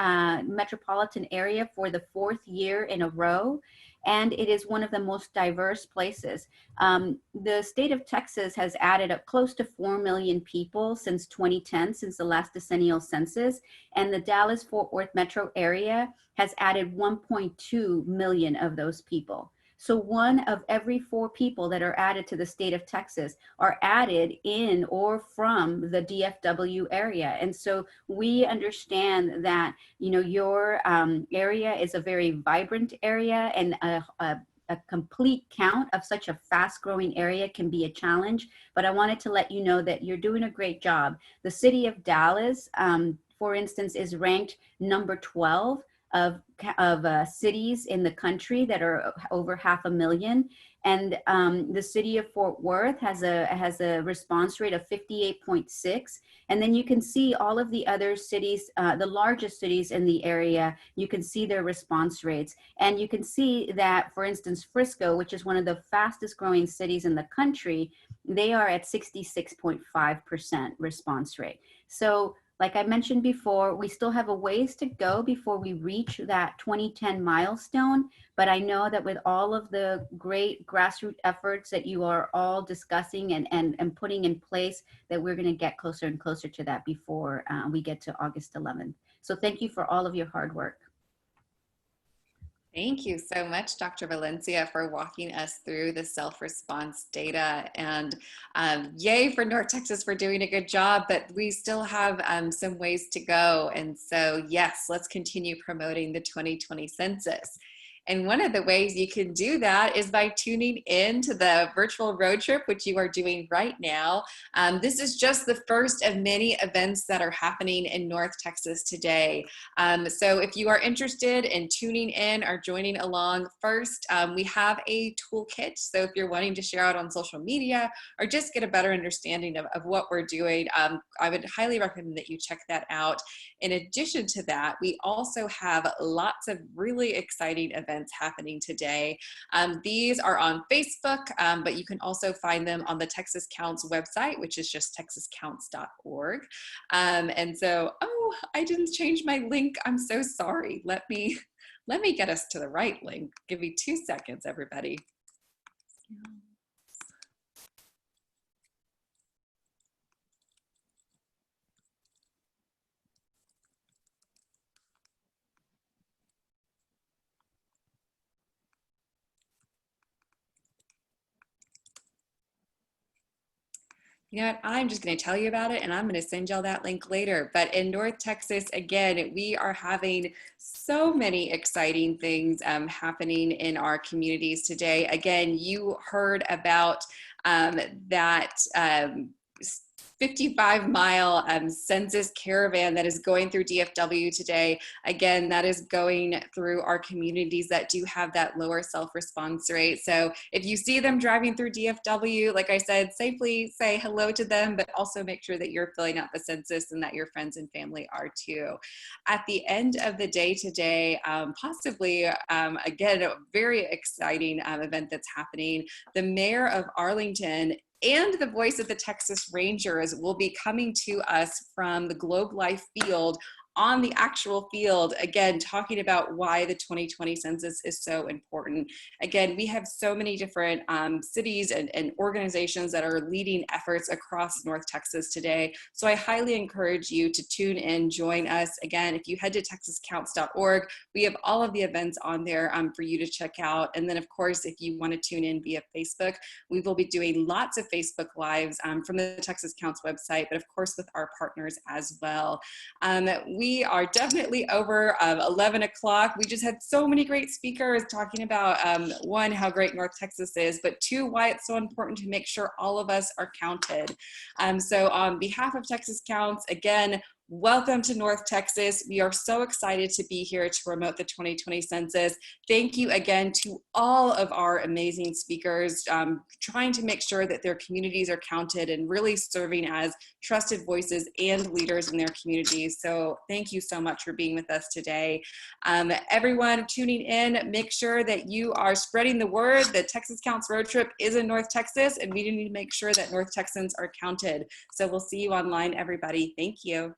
S3: metropolitan area for the 4th year in a row. And it is one of the most diverse places. The state of Texas has added up close to 4 million people since 2010, since the last decennial census. And the Dallas-Fort Worth metro area has added 1.2 million of those people. So 1 of every 4 people that are added to the state of Texas are added in or from the DFW area. And so we understand that, you know, your area is a very vibrant area, and a complete count of such a fast growing area can be a challenge. But I wanted to let you know that you're doing a great job. The city of Dallas, for instance, is ranked number 12 of cities in the country that are over 500,000, and the city of Fort Worth has a response rate of 58.6. And then you can see all of the other cities, the largest cities in the area. You can see their response rates, and you can see that, for instance, Frisco, which is one of the fastest growing cities in the country, they are at 66.5% response rate. So, like I mentioned before, we still have a ways to go before we reach that 2010 milestone, but I know that with all of the great grassroots efforts that you are all discussing and putting in place, that we're gonna get closer and closer to that before we get to August 11th. So thank you for all of your hard work.
S1: Thank you so much, Dr. Valencia, for walking us through the self-response data. And yay for North Texas for doing a good job, but we still have some ways to go. And so, yes, let's continue promoting the 2020 census. And one of the ways you can do that is by tuning in to the virtual road trip, which you are doing right now. This is just the first of many events that are happening in North Texas today. So if you are interested in tuning in or joining along, first, we have a toolkit. So if you're wanting to share out on social media or just get a better understanding of what we're doing, I would highly recommend that you check that out. In addition to that, we also have lots of really exciting events happening today. These are on Facebook, but you can also find them on the Texas Counts website, which is just texascounts.org. And so, oh, I didn't change my link. I'm so sorry. Let me get us to the right link. Give me 2 seconds, everybody. You know what, I'm just going to tell you about it, and I'm going to send y'all that link later. But in North Texas, again, we are having so many exciting things happening in our communities today. Again, you heard about that 55-mile census caravan that is going through DFW today. Again, that is going through our communities that do have that lower self-response rate. So if you see them driving through DFW, like I said, safely say hello to them, but also make sure that you're filling out the census and that your friends and family are too. At the end of the day today, possibly, again, a very exciting event that's happening. The mayor of Arlington and the voice of the Texas Rangers will be coming to us from the Globe Life Field on the actual field, again, talking about why the 2020 census is so important. Again, we have so many different cities and organizations that are leading efforts across North Texas today. So I highly encourage you to tune in, join us. Again, if you head to texascounts.org, we have all of the events on there for you to check out. And then of course, if you want to tune in via Facebook, we will be doing lots of Facebook Lives from the Texas Counts website, but of course with our partners as well. We are definitely over 11 o'clock. We just had so many great speakers talking about one, how great North Texas is, but two, why it's so important to make sure all of us are counted. So on behalf of Texas Counts, again, welcome to North Texas. We are so excited to be here to promote the 2020 census. Thank you again to all of our amazing speakers, trying to make sure that their communities are counted and really serving as trusted voices and leaders in their communities. So thank you so much for being with us today. Everyone tuning in, make sure that you are spreading the word that Texas Counts Road Trip is in North Texas, and we need to make sure that North Texans are counted. So we'll see you online, everybody. Thank you.